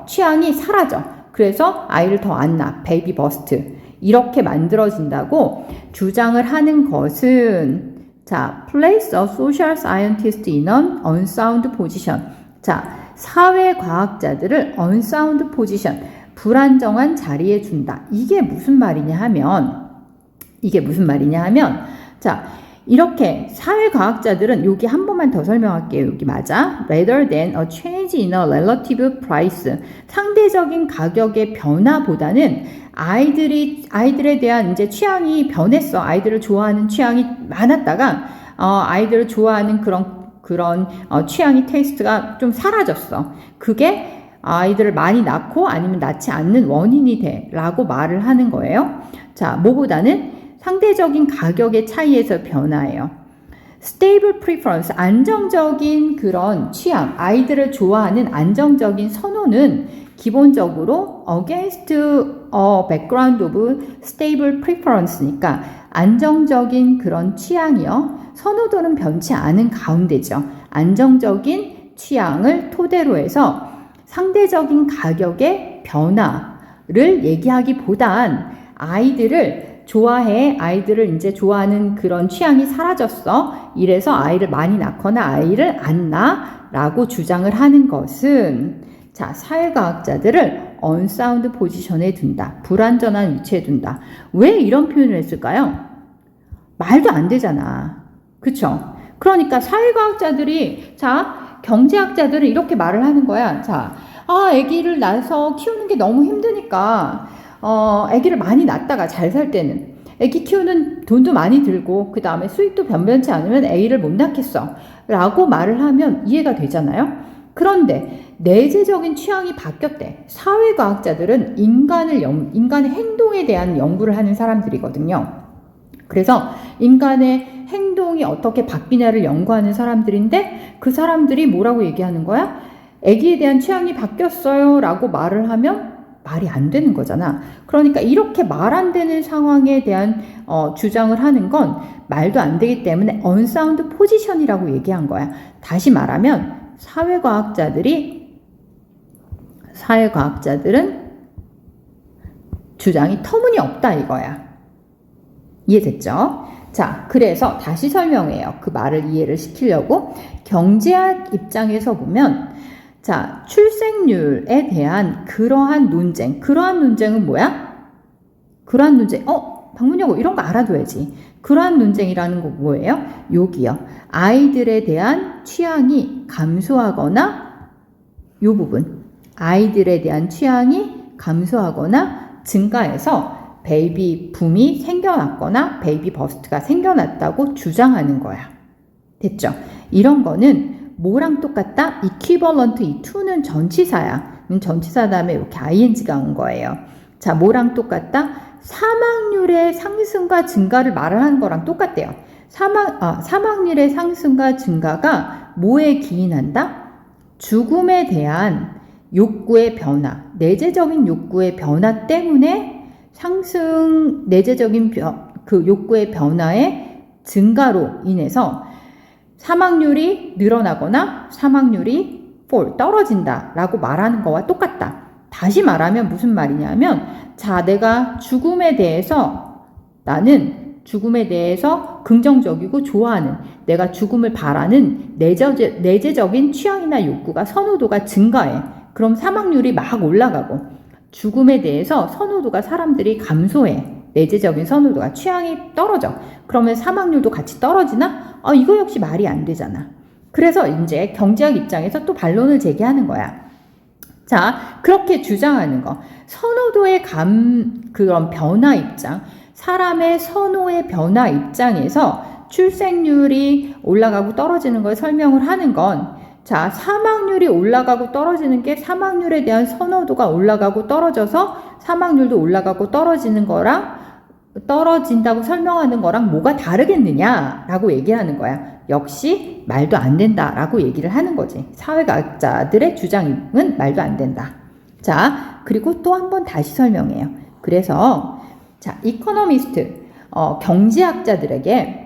취향이 사라져. 그래서 아이를 더 안 낳아. 베이비 버스트. 이렇게 만들어진다고 주장을 하는 것은 자, place a social scientist in an unsound position. 자, 사회과학자들을 unsound position, 불안정한 자리에 준다. 이게 무슨 말이냐 하면, 자, 이렇게 사회과학자들은 여기 한 번만 더 설명할게요. 여기 맞아. Rather than a change in a relative price. 상대적인 가격의 변화보다는 아이들에 대한 이제 취향이 변했어. 아이들을 좋아하는 취향이 많았다가 아이들을 좋아하는 그런 취향이 테이스트가 좀 사라졌어. 그게 아이들을 많이 낳고 아니면 낳지 않는 원인이 돼 라고 말을 하는 거예요. 자, 뭐보다는 상대적인 가격의 차이에서 변화예요. stable preference, 안정적인 그런 취향, 아이들을 좋아하는 안정적인 선호는 기본적으로 against a background of stable preference니까 안정적인 그런 취향이요. 선호도는 변치 않은 가운데죠. 안정적인 취향을 토대로 해서 상대적인 가격의 변화를 얘기하기보단 아이들을 이제 좋아하는 그런 취향이 사라졌어. 이래서 아이를 많이 낳거나 아이를 안 낳아 라고 주장을 하는 것은 자, 사회과학자들을 unsound 포지션에 둔다. 불완전한 위치에 둔다. 왜 이런 표현을 했을까요? 말도 안 되잖아. 그쵸? 그러니까 사회과학자들이 자, 경제학자들은 이렇게 말을 하는 거야. 자, 아기를 낳아서 키우는 게 너무 힘드니까 아기를 많이 낳다가 잘 살 때는 아기 키우는 돈도 많이 들고 그 다음에 수익도 변변치 않으면 아기를 못 낳겠어 라고 말을 하면 이해가 되잖아요. 그런데 내재적인 취향이 바뀌었대. 사회과학자들은 인간의 행동에 대한 연구를 하는 사람들이거든요. 그래서 인간의 행동이 어떻게 바뀌냐를 연구하는 사람들인데 그 사람들이 뭐라고 얘기하는 거야? 아기에 대한 취향이 바뀌었어요 라고 말을 하면 말이 안 되는 거잖아. 그러니까 이렇게 말 안 되는 상황에 대한 주장을 하는 건 말도 안 되기 때문에 unsound 포지션이라고 얘기한 거야. 다시 말하면 사회과학자들은 주장이 터무니없다 이거야. 이해됐죠? 자, 그래서 다시 설명해요. 그 말을 이해를 시키려고. 경제학 입장에서 보면 자, 출생률에 대한 그러한 논쟁은 뭐야? 그러한 논쟁, 박문여고 이런 거 알아둬야지. 그러한 논쟁이라는 거 뭐예요? 여기요. 아이들에 대한 취향이 감소하거나 요 부분. 아이들에 대한 취향이 감소하거나 증가해서 베이비 붐이 생겨났거나 베이비 버스트가 생겨났다고 주장하는 거야. 됐죠? 이런 거는 뭐랑 똑같다? equivalent 이 to는 전치사야. 전치사 다음에 이렇게 ing가 온 거예요. 자, 뭐랑 똑같다? 사망률의 상승과 증가를 말하는 거랑 똑같대요. 사망률의 상승과 증가가 뭐에 기인한다? 죽음에 대한 욕구의 변화, 내재적인 욕구의 변화 때문에 내재적인 그 욕구의 변화의 증가로 인해서 사망률이 늘어나거나 사망률이 떨어진다 라고 말하는 거와 똑같다. 다시 말하면 무슨 말이냐면 자, 나는 죽음에 대해서 긍정적이고 좋아하는, 내가 죽음을 바라는 내재적인 취향이나 욕구가 선호도가 증가해. 그럼 사망률이 막 올라가고 죽음에 대해서 선호도가 사람들이 감소해. 내재적인 선호도가 취향이 떨어져. 그러면 사망률도 같이 떨어지나? 이거 역시 말이 안 되잖아. 그래서 이제 경제학 입장에서 또 반론을 제기하는 거야. 자, 그렇게 주장하는 거. 선호도의 그런 변화 입장, 사람의 선호의 변화 입장에서 출생률이 올라가고 떨어지는 걸 설명을 하는 건 자, 사망률이 올라가고 떨어지는 게 사망률에 대한 선호도가 올라가고 떨어져서 사망률도 올라가고 떨어지는 거랑 떨어진다고 설명하는 거랑 뭐가 다르겠느냐라고 얘기하는 거야. 역시 말도 안 된다라고 얘기를 하는 거지. 사회과학자들의 주장은 말도 안 된다. 자, 그리고 또 한 번 다시 설명해요. 그래서 자, 이코노미스트, 경제학자들에게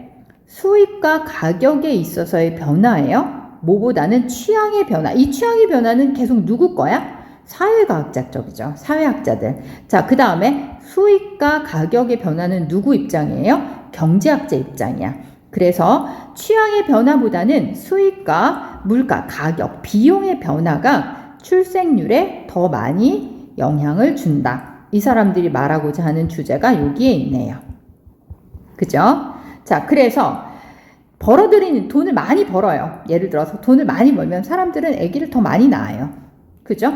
수입과 가격에 있어서의 변화예요. 뭐보다는 취향의 변화. 이 취향의 변화는 계속 누구 거야? 사회과학자 쪽이죠. 사회학자들. 자, 그 다음에 수익과 가격의 변화는 누구 입장이에요? 경제학자 입장이야. 그래서 취향의 변화보다는 수익과 물가, 가격, 비용의 변화가 출생률에 더 많이 영향을 준다. 이 사람들이 말하고자 하는 주제가 여기에 있네요. 그죠? 자, 그래서 벌어들이는 돈을 많이 벌어요. 예를 들어서 돈을 많이 벌면 사람들은 아기를 더 많이 낳아요. 그죠?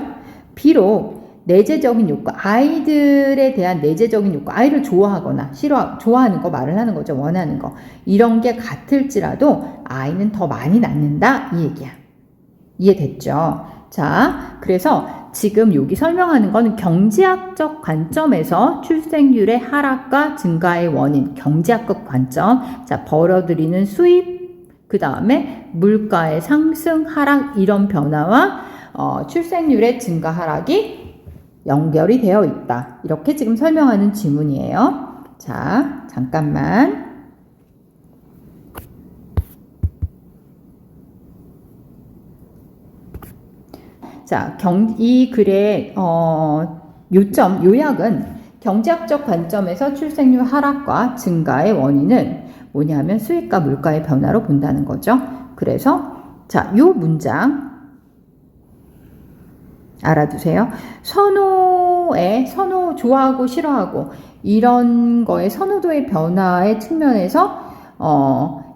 비록 내재적인 욕구, 아이들에 대한 내재적인 욕구, 아이를 좋아하거나 좋아하는 거 말을 하는 거죠. 원하는 거. 이런 게 같을지라도 아이는 더 많이 낳는다. 이 얘기야. 이해됐죠? 자, 그래서 지금 여기 설명하는 거는 경제학적 관점에서 출생률의 하락과 증가의 원인, 경제학적 관점, 자, 벌어들이는 수입, 그 다음에 물가의 상승, 하락, 이런 변화와 출생률의 증가, 하락이 연결이 되어 있다. 이렇게 지금 설명하는 지문이에요. 자, 잠깐만. 자, 이 글의 요약은 경제학적 관점에서 출생률 하락과 증가의 원인은 뭐냐면 수익과 물가의 변화로 본다는 거죠. 그래서 자, 요 문장 알아두세요. 선호, 좋아하고 싫어하고 이런 거의 선호도의 변화의 측면에서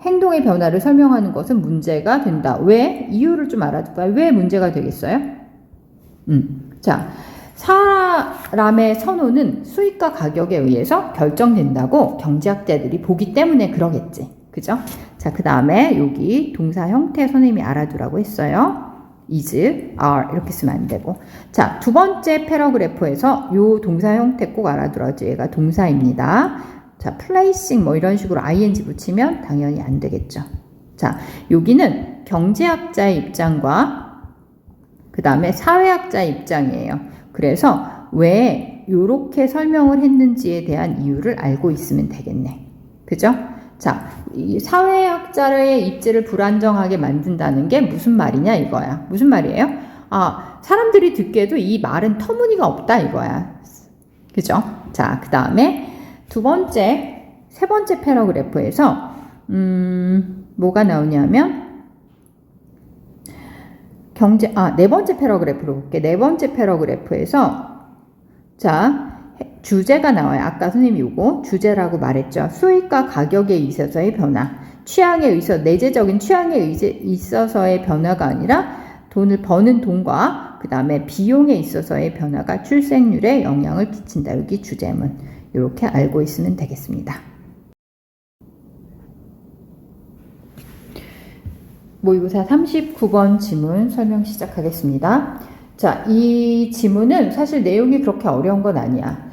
행동의 변화를 설명하는 것은 문제가 된다. 왜? 이유를 좀 알아둘까요? 왜 문제가 되겠어요? 자, 사람의 선호는 수익과 가격에 의해서 결정된다고 경제학자들이 보기 때문에 그러겠지. 그죠? 자, 그 다음에 여기 동사 형태 선생님이 알아두라고 했어요. is, are 이렇게 쓰면 안 되고. 자, 두 번째 패러그래프에서 요 동사 형태 꼭 알아두라지. 얘가 동사입니다. 자, placing 뭐 이런 식으로 ing 붙이면 당연히 안 되겠죠. 자, 여기는 경제학자의 입장과 그 다음에 사회학자의 입장이에요. 그래서 왜 이렇게 설명을 했는지에 대한 이유를 알고 있으면 되겠네. 그죠? 자, 이 사회학자의 입지를 불안정하게 만든다는 게 무슨 말이냐 이거야. 무슨 말이에요? 아, 사람들이 듣기에도 이 말은 터무니가 없다 이거야. 그죠? 자, 그 다음에 세 번째 패러그래프에서 뭐가 나오냐면 네 번째 패러그래프로 볼게. 네 번째 패러그래프에서 자, 주제가 나와요. 아까 선생님이 요거 주제라고 말했죠. 수익과 가격에 있어서의 변화. 취향에 의해서, 내재적인 취향에 있어서의 변화가 아니라 돈을 버는 돈과 그 다음에 비용에 있어서의 변화가 출생률에 영향을 끼친다. 여기 주제문. 이렇게 알고 있으면 되겠습니다. 모의고사 39번 지문 설명 시작하겠습니다. 자, 이 지문은 사실 내용이 그렇게 어려운 건 아니야.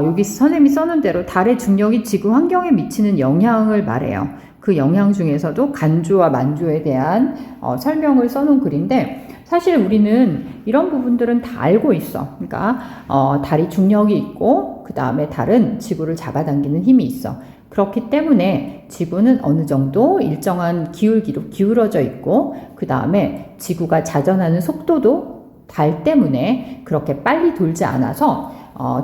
여기 선생님이 써놓은 대로 달의 중력이 지구 환경에 미치는 영향을 말해요. 그 영향 중에서도 간조와 만조에 대한 설명을 써놓은 글인데 사실 우리는 이런 부분들은 다 알고 있어. 그러니까 달이 중력이 있고 그 다음에 달은 지구를 잡아당기는 힘이 있어. 그렇기 때문에 지구는 어느 정도 일정한 기울기로 기울어져 있고 그 다음에 지구가 자전하는 속도도 달 때문에 그렇게 빨리 돌지 않아서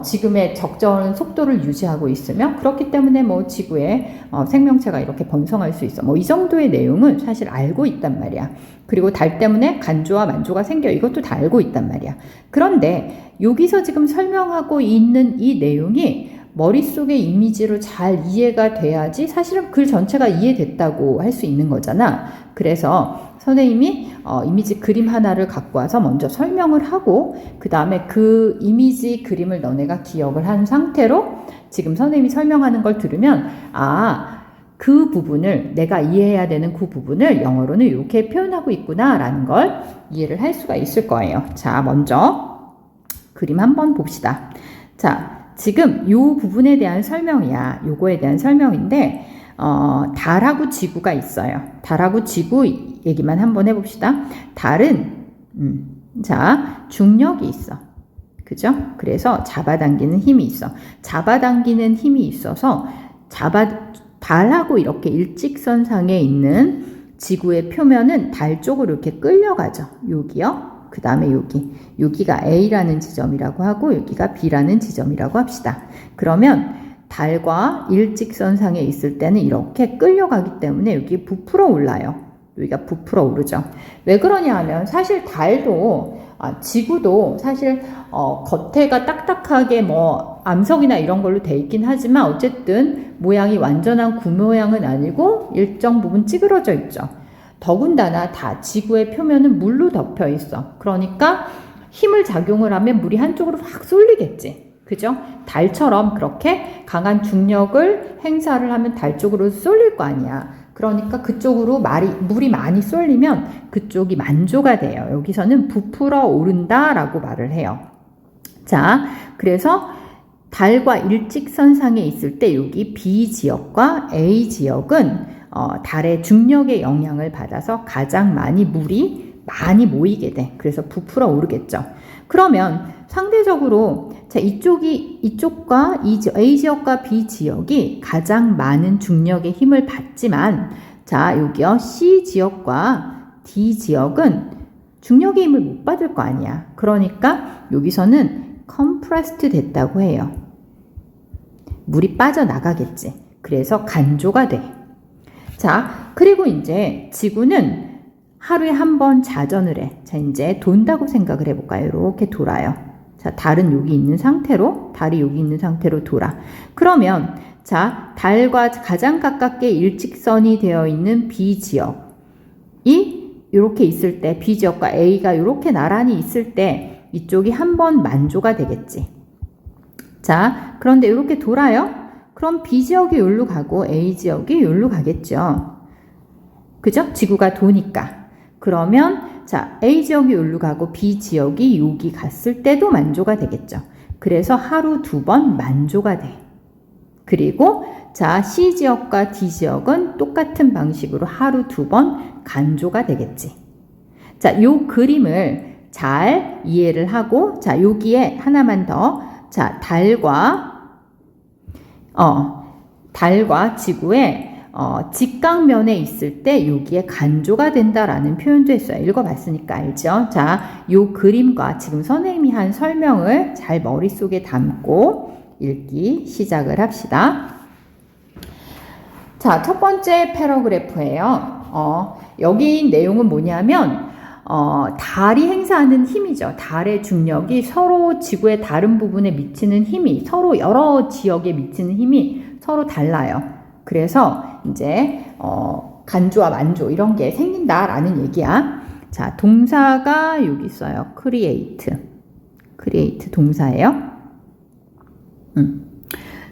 지금의 적절한 속도를 유지하고 있으며 그렇기 때문에 뭐 지구에 생명체가 이렇게 번성할 수 있어. 뭐 이 정도의 내용은 사실 알고 있단 말이야. 그리고 달 때문에 간조와 만조가 생겨. 이것도 다 알고 있단 말이야. 그런데 여기서 지금 설명하고 있는 이 내용이 머릿속의 이미지로 잘 이해가 돼야지 사실은 글 전체가 이해됐다고 할 수 있는 거잖아. 그래서 선생님이 이미지 그림 하나를 갖고 와서 먼저 설명을 하고 그 다음에 그 이미지 그림을 너네가 기억을 한 상태로 지금 선생님이 설명하는 걸 들으면 그 부분을 내가 이해해야 되는 그 부분을 영어로는 이렇게 표현하고 있구나 라는 걸 이해를 할 수가 있을 거예요. 자, 먼저 그림 한번 봅시다. 자, 지금 요 부분에 대한 설명이야. 요거에 대한 설명인데, 달하고 지구가 있어요. 달하고 지구 얘기만 한번 해봅시다. 달은, 자, 중력이 있어. 그죠? 그래서 잡아당기는 힘이 있어. 잡아당기는 힘이 있어서, 달하고 이렇게 일직선상에 있는 지구의 표면은 달 쪽으로 이렇게 끌려가죠. 여기요. 그 다음에 여기가 A라는 지점이라고 하고 여기가 B라는 지점이라고 합시다. 그러면 달과 일직선상에 있을 때는 이렇게 끌려가기 때문에 여기 부풀어 올라요. 여기가 부풀어 오르죠. 왜 그러냐 하면 사실 달도 지구도 사실 겉에가 딱딱하게 뭐 암석이나 이런 걸로 돼 있긴 하지만 어쨌든 모양이 완전한 구 모양은 아니고 일정 부분 찌그러져 있죠. 더군다나 다 지구의 표면은 물로 덮여 있어. 그러니까 힘을 작용을 하면 물이 한쪽으로 확 쏠리겠지. 그죠? 달처럼 그렇게 강한 중력을 행사를 하면 달 쪽으로 쏠릴 거 아니야. 그러니까 그쪽으로 물이 많이 쏠리면 그쪽이 만조가 돼요. 여기서는 부풀어 오른다라고 말을 해요. 자, 그래서 달과 일직선상에 있을 때 여기 B 지역과 A 지역은 달의 중력의 영향을 받아서 가장 물이 많이 모이게 돼. 그래서 부풀어 오르겠죠. 그러면 상대적으로 자, 이쪽과 A 지역과 B 지역이 가장 많은 중력의 힘을 받지만 자, 여기요. C 지역과 D 지역은 중력의 힘을 못 받을 거 아니야. 그러니까 여기서는 compressed 됐다고 해요. 물이 빠져나가겠지. 그래서 간조가 돼. 자, 그리고 이제 지구는 하루에 한 번 자전을 해. 자, 이제 돈다고 생각을 해볼까요? 이렇게 돌아요. 자, 달이 여기 있는 상태로 돌아. 그러면, 자, 달과 가장 가깝게 일직선이 되어 있는 B 지역이 이렇게 있을 때, B 지역과 A가 이렇게 나란히 있을 때, 이쪽이 한 번 만조가 되겠지. 자, 그런데 이렇게 돌아요? 그럼 B 지역이 여기로 가고 A 지역이 여기로 가겠죠. 그죠? 지구가 도니까. 그러면 자, A 지역이 여기로 가고 B 지역이 여기 갔을 때도 만조가 되겠죠. 그래서 하루 2번 만조가 돼. 그리고 자, C 지역과 D 지역은 똑같은 방식으로 하루 2번 간조가 되겠지. 자, 요 그림을 잘 이해를 하고 자, 여기에 하나만 더. 자, 달과 지구의 직각면에 있을 때 여기에 간조가 된다라는 표현도 했어요. 읽어봤으니까 알죠? 자, 요 그림과 지금 선생님이 한 설명을 잘 머릿속에 담고 읽기 시작을 합시다. 자, 첫 번째 패러그래프예요. 여기 내용은 뭐냐면 달이 행사하는 힘이죠. 달의 중력이 서로 지구의 다른 부분에 미치는 힘이 서로 여러 지역에 미치는 힘이 서로 달라요. 그래서 이제 간조와 만조 이런 게 생긴다라는 얘기야. 자, 동사가 여기 있어요. create 동사예요.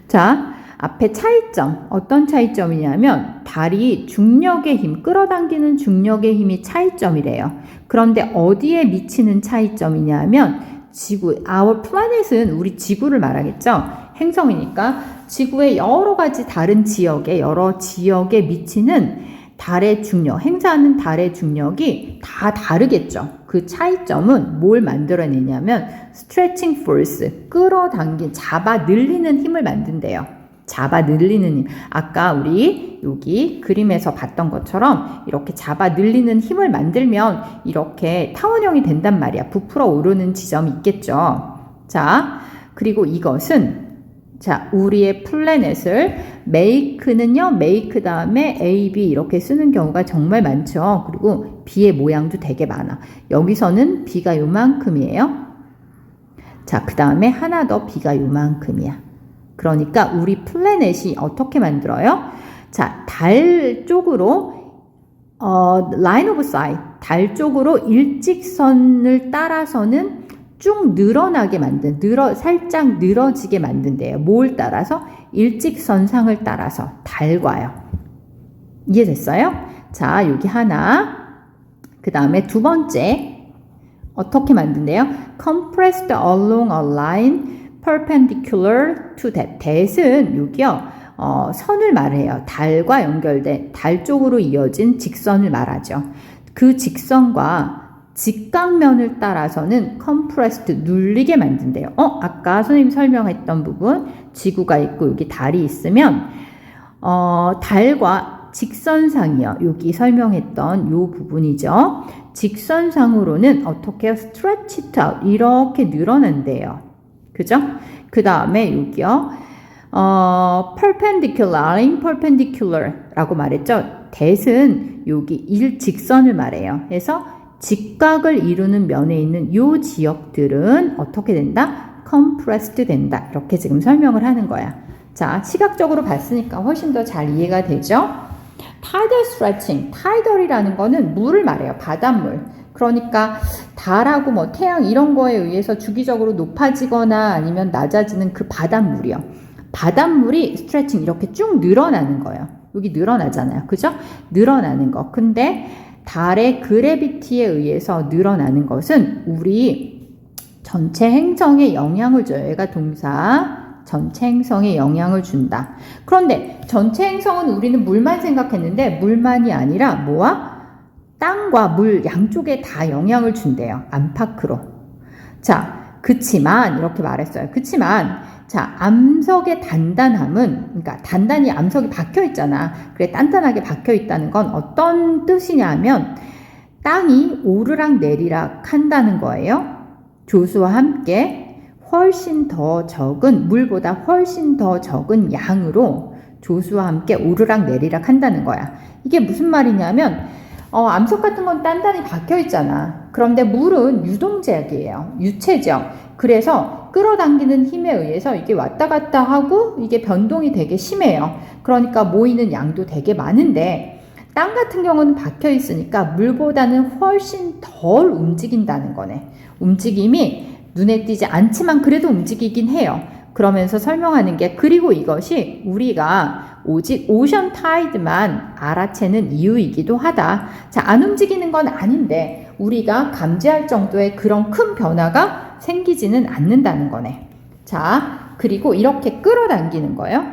자, 앞에 차이점, 어떤 차이점이냐면 달이 중력의 힘, 끌어당기는 중력의 힘이 차이점이래요. 그런데 어디에 미치는 차이점이냐면 지구, our planet은 우리 지구를 말하겠죠. 행성이니까 지구의 여러 가지 다른 지역에, 여러 지역에 미치는 달의 중력, 행사하는 달의 중력이 다 다르겠죠. 그 차이점은 뭘 만들어내냐면 stretching force, 끌어당긴, 잡아 늘리는 힘을 만든대요. 잡아 늘리는 힘. 아까 우리 여기 그림에서 봤던 것처럼 이렇게 잡아 늘리는 힘을 만들면 이렇게 타원형이 된단 말이야. 부풀어 오르는 지점이 있겠죠. 자, 그리고 이것은 자, 우리의 플래닛을 make는요, make 다음에 A, B 이렇게 쓰는 경우가 정말 많죠. 그리고 B의 모양도 되게 많아. 여기서는 B가 요만큼이에요. 자, 그 다음에 하나 더 B가 요만큼이야. 그러니까 우리 플래닛이 어떻게 만들어요? 자, 달 쪽으로 line of sight, 달 쪽으로 일직선을 따라서는 쭉 늘어나게 살짝 늘어지게 만든대요. 뭘 따라서? 일직선상을 따라서 달과요. 이해됐어요? 자, 여기 하나. 그 다음에 두 번째 어떻게 만든대요? compressed along a line perpendicular to that. that은 여기요, 선을 말해요. 달과 연결된, 달 쪽으로 이어진 직선을 말하죠. 그 직선과 직각면을 따라서는 compressed, 눌리게 만든대요. 아까 선생님이 설명했던 부분, 지구가 있고 여기 달이 있으면 달과 직선상이요. 여기 설명했던 요 부분이죠. 직선상으로는 어떻게 해요? stretch it out. 이렇게 늘어난대요. 그죠? 그 다음에 여기요. perpendicular, perpendicular 라고 말했죠. that은 여기 일직선을 말해요. 그래서 직각을 이루는 면에 있는 요 지역들은 어떻게 된다? compressed 된다. 이렇게 지금 설명을 하는 거야. 자, 시각적으로 봤으니까 훨씬 더 잘 이해가 되죠? tidal stretching, tidal이라는 거는 물을 말해요. 바닷물. 그러니까 달하고 뭐 태양 이런 거에 의해서 주기적으로 높아지거나 아니면 낮아지는 그 바닷물이요. 바닷물이 스트레칭 이렇게 쭉 늘어나는 거예요. 여기 늘어나잖아요. 그죠? 늘어나는 거. 근데 달의 그래비티에 의해서 늘어나는 것은 우리 전체 행성에 영향을 줘요. 얘가 동사. 전체 행성에 영향을 준다. 그런데 전체 행성은 우리는 물만 생각했는데 물만이 아니라 뭐와? 땅과 물 양쪽에 다 영향을 준대요. 안팎으로. 자, 그치만 이렇게 말했어요. 그치만 자, 암석의 단단함은, 그러니까 단단히 암석이 박혀 있잖아. 그래, 단단하게 박혀 있다는 건 어떤 뜻이냐 하면 땅이 오르락 내리락 한다는 거예요. 조수와 함께 훨씬 더 적은, 물보다 훨씬 더 적은 양으로 조수와 함께 오르락 내리락 한다는 거야. 이게 무슨 말이냐면 암석 같은 건 단단히 박혀 있잖아. 그런데 물은 유동적이에요. 유체적. 그래서 끌어당기는 힘에 의해서 이게 왔다 갔다 하고 이게 변동이 되게 심해요. 그러니까 모이는 양도 되게 많은데 땅 같은 경우는 박혀 있으니까 물보다는 훨씬 덜 움직인다는 거네. 움직임이 눈에 띄지 않지만 그래도 움직이긴 해요. 그러면서 설명하는 게, 그리고 이것이 우리가 오직 오션 타이드만 알아채는 이유이기도 하다. 자, 안 움직이는 건 아닌데 우리가 감지할 정도의 그런 큰 변화가 생기지는 않는다는 거네. 자, 그리고 이렇게 끌어당기는 거예요.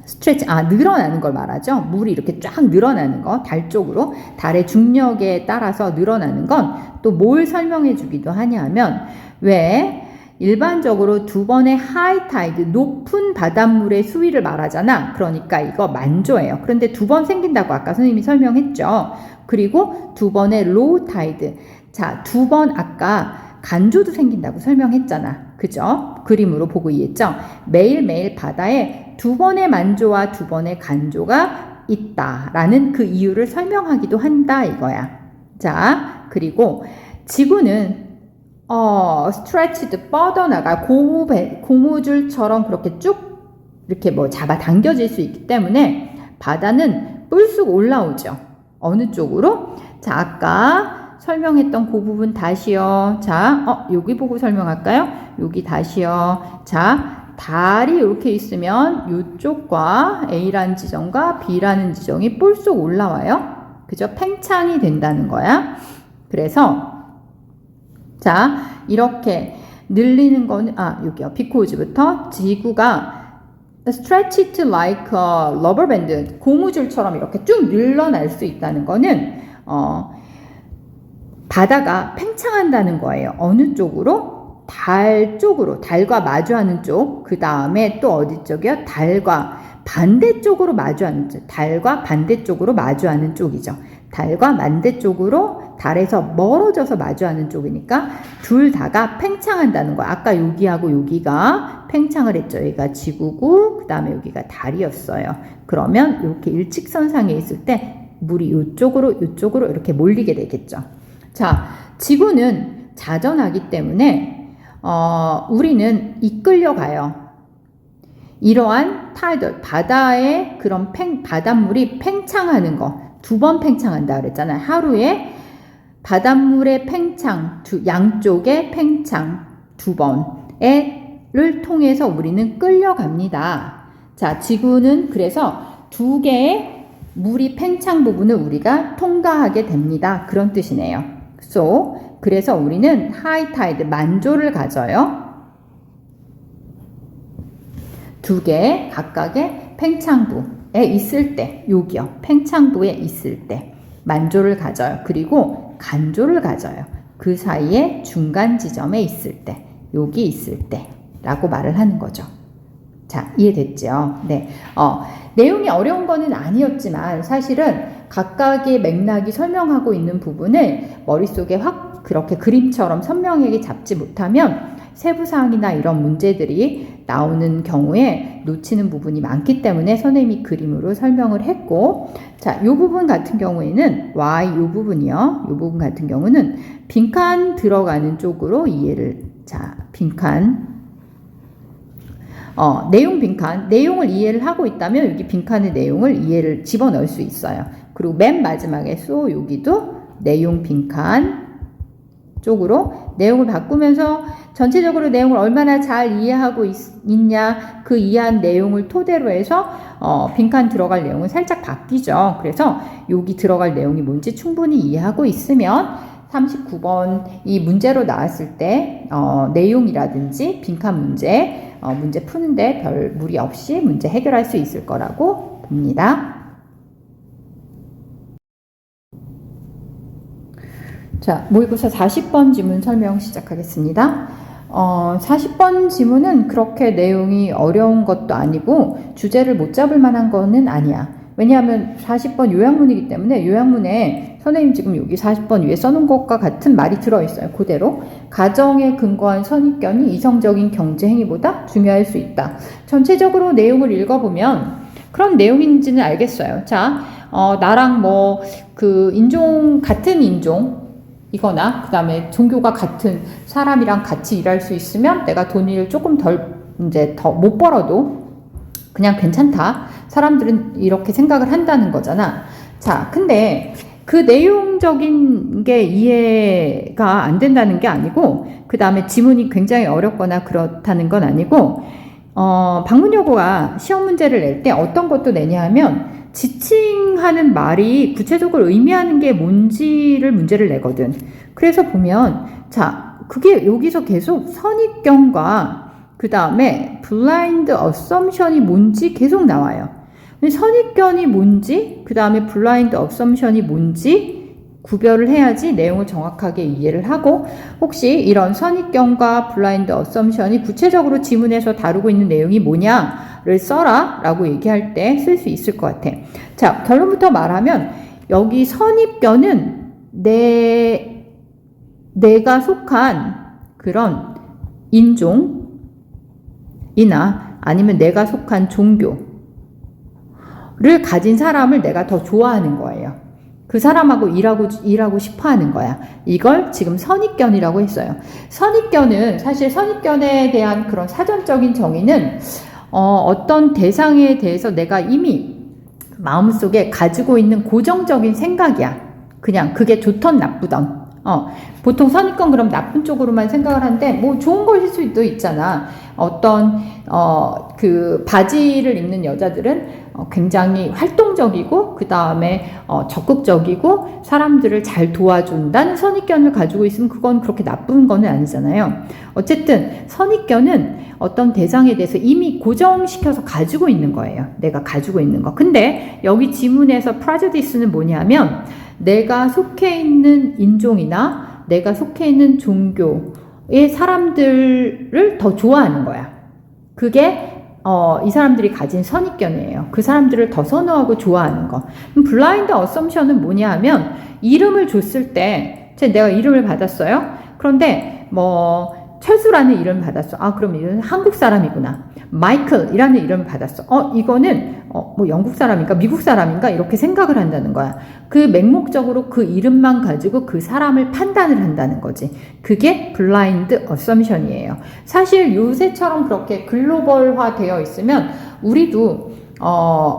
스트레치, 늘어나는 걸 말하죠. 물이 이렇게 쫙 늘어나는 거, 달 쪽으로. 달의 중력에 따라서 늘어나는 건 또 뭘 설명해 주기도 하냐 하면, 왜 일반적으로 두 번의 하이 타이드, 높은 바닷물의 수위를 말하잖아. 그러니까 이거 만조예요. 그런데 두 번 생긴다고 아까 선생님이 설명했죠. 그리고 두 번의 로우 타이드. 자, 두 번 아까 간조도 생긴다고 설명했잖아. 그죠? 그림으로 보고 이해했죠? 매일매일 바다에 두 번의 만조와 두 번의 간조가 있다라는 그 이유를 설명하기도 한다 이거야. 자, 그리고 지구는 stretched, 뻗어나가 고무줄처럼 그렇게 쭉 이렇게 뭐 잡아 당겨질 수 있기 때문에 바다는 뿔쑥 올라오죠. 어느 쪽으로? 자, 아까 설명했던 그 부분 다시요. 자, 여기 보고 설명할까요? 여기 다시요. 자, 달이 이렇게 있으면 이쪽과 A라는 지점과 B라는 지점이 뿔쑥 올라와요. 그죠? 팽창이 된다는 거야. 그래서 자, 이렇게 늘리는 거는 여기요. 비코즈부터 지구가 stretched like a rubber band, 고무줄처럼 이렇게 쭉 늘어날 수 있다는 거는 바다가 팽창한다는 거예요. 어느 쪽으로? 달 쪽으로, 달과 마주하는 쪽. 그 다음에 또 어디 쪽이요? 달과 반대쪽으로 마주하는 쪽. 달과 반대쪽으로 마주하는 쪽이죠. 달과 반대쪽으로, 달에서 멀어져서 마주하는 쪽이니까 둘 다가 팽창한다는 거야. 아까 여기하고 여기가 팽창을 했죠. 여기가 지구고 그 다음에 여기가 달이었어요. 그러면 이렇게 일직선상에 있을 때 물이 이쪽으로 이렇게 몰리게 되겠죠. 자, 지구는 자전하기 때문에 우리는 이끌려가요. 이러한 타이들, 바다의 그런 바닷물이 팽창하는 거, 두 번 팽창한다 그랬잖아요. 하루에 바닷물의 팽창, 양쪽의 팽창 두 번을 통해서 우리는 끌려갑니다. 자, 지구는 그래서 두 개의 물이 팽창 부분을 우리가 통과하게 됩니다. 그런 뜻이네요. 그래서 우리는 하이 타이드, 만조를 가져요. 두 개 각각의 팽창부에 있을 때, 여기요. 팽창부에 있을 때 만조를 가져요. 그리고 간조를 가져요. 그 사이에 중간 지점에 있을 때, 여기 있을 때 라고 말을 하는 거죠. 자, 이해됐죠? 네. 내용이 어려운 거는 아니었지만 사실은 각각의 맥락이 설명하고 있는 부분을 머릿속에 확 그렇게 그림처럼 선명하게 잡지 못하면 세부사항이나 이런 문제들이 나오는 경우에 놓치는 부분이 많기 때문에 선생님이 그림으로 설명을 했고, 자, 이 부분 같은 경우에는 Y 이 부분이요. 이 부분 같은 경우는 빈칸 들어가는 쪽으로 이해를, 자, 빈칸, 내용 빈칸, 내용을 이해를 하고 있다면 여기 빈칸의 내용을 이해를 집어넣을 수 있어요. 그리고 맨 마지막에 소 여기도 내용 빈칸 쪽으로 내용을 바꾸면서 전체적으로 내용을 얼마나 잘 이해하고 있냐, 그 이해한 내용을 토대로 해서 빈칸 들어갈 내용은 살짝 바뀌죠. 그래서 여기 들어갈 내용이 뭔지 충분히 이해하고 있으면 39번 이 문제로 나왔을 때 내용이라든지 빈칸 문제 푸는데 별 무리 없이 문제 해결할 수 있을 거라고 봅니다. 자, 모의고사 40번 지문 설명 시작하겠습니다. 40번 지문은 그렇게 내용이 어려운 것도 아니고 주제를 못 잡을 만한 거는 아니야. 왜냐하면 40번 요약문이기 때문에 요약문에 선생님 지금 여기 40번 위에 써놓은 것과 같은 말이 들어있어요. 그대로 가정에 근거한 선입견이 이성적인 경제 행위보다 중요할 수 있다. 전체적으로 내용을 읽어보면 그런 내용인지는 알겠어요. 자, 나랑 뭐 그 인종 같은 인종 이거나 그 다음에 종교가 같은 사람이랑 같이 일할 수 있으면 내가 돈을 조금 덜 이제 더 못 벌어도 그냥 괜찮다. 사람들은 이렇게 생각을 한다는 거잖아. 자, 근데 그 내용적인 게 이해가 안 된다는 게 아니고 그 다음에 지문이 굉장히 어렵거나 그렇다는 건 아니고 방문여고가 시험 문제를 낼 때 어떤 것도 내냐 하면 지칭하는 말이 구체적으로 의미하는 게 뭔지를 문제를 내거든. 그래서 보면 자, 그게 여기서 계속 선입견과 그 다음에 블라인드 어썸션이 뭔지 계속 나와요. 선입견이 뭔지 그 다음에 블라인드 어썸션이 뭔지 구별을 해야지 내용을 정확하게 이해를 하고 혹시 이런 선입견과 블라인드 어썸션이 구체적으로 지문에서 다루고 있는 내용이 뭐냐를 써라 라고 얘기할 때 쓸 수 있을 것 같아. 자, 결론부터 말하면 여기 선입견은 내가 속한 그런 인종이나 아니면 내가 속한 종교를 가진 사람을 내가 더 좋아하는 거예요. 그 사람하고 일하고 싶어 하는 거야. 이걸 지금 선입견이라고 했어요. 선입견은 사실 선입견에 대한 그런 사전적인 정의는 어떤 대상에 대해서 내가 이미 마음속에 가지고 있는 고정적인 생각이야. 그냥 그게 좋던 나쁘던. 보통 선입견 그럼 나쁜 쪽으로만 생각을 하는데 뭐 좋은 것일 수도 있잖아. 어떤 그 바지를 입는 여자들은 굉장히 활동적이고 그 다음에 적극적이고 사람들을 잘 도와준다는 선입견을 가지고 있으면 그건 그렇게 나쁜 거는 아니잖아요. 어쨌든 선입견은 어떤 대상에 대해서 이미 고정시켜서 가지고 있는 거예요. 내가 가지고 있는 거. 근데 여기 지문에서 prejudice는 뭐냐면 내가 속해 있는 인종이나 내가 속해 있는 종교의 사람들을 더 좋아하는 거야. 그게 이 사람들이 가진 선입견이에요. 그 사람들을 더 선호하고 좋아하는 거. 블라인드 어썸션은 뭐냐 하면 이름을 줬을 때 내가 이름을 받았어요. 그런데 뭐 철수라는 이름을 받았어. 아, 그럼 이건 한국 사람이구나. 마이클이라는 이름을 받았어. 이거는 뭐 영국 사람인가 미국 사람인가 이렇게 생각을 한다는 거야. 그 맹목적으로 그 이름만 가지고 그 사람을 판단을 한다는 거지. 그게 블라인드 어썸션이에요. 사실 요새처럼 그렇게 글로벌화 되어 있으면 우리도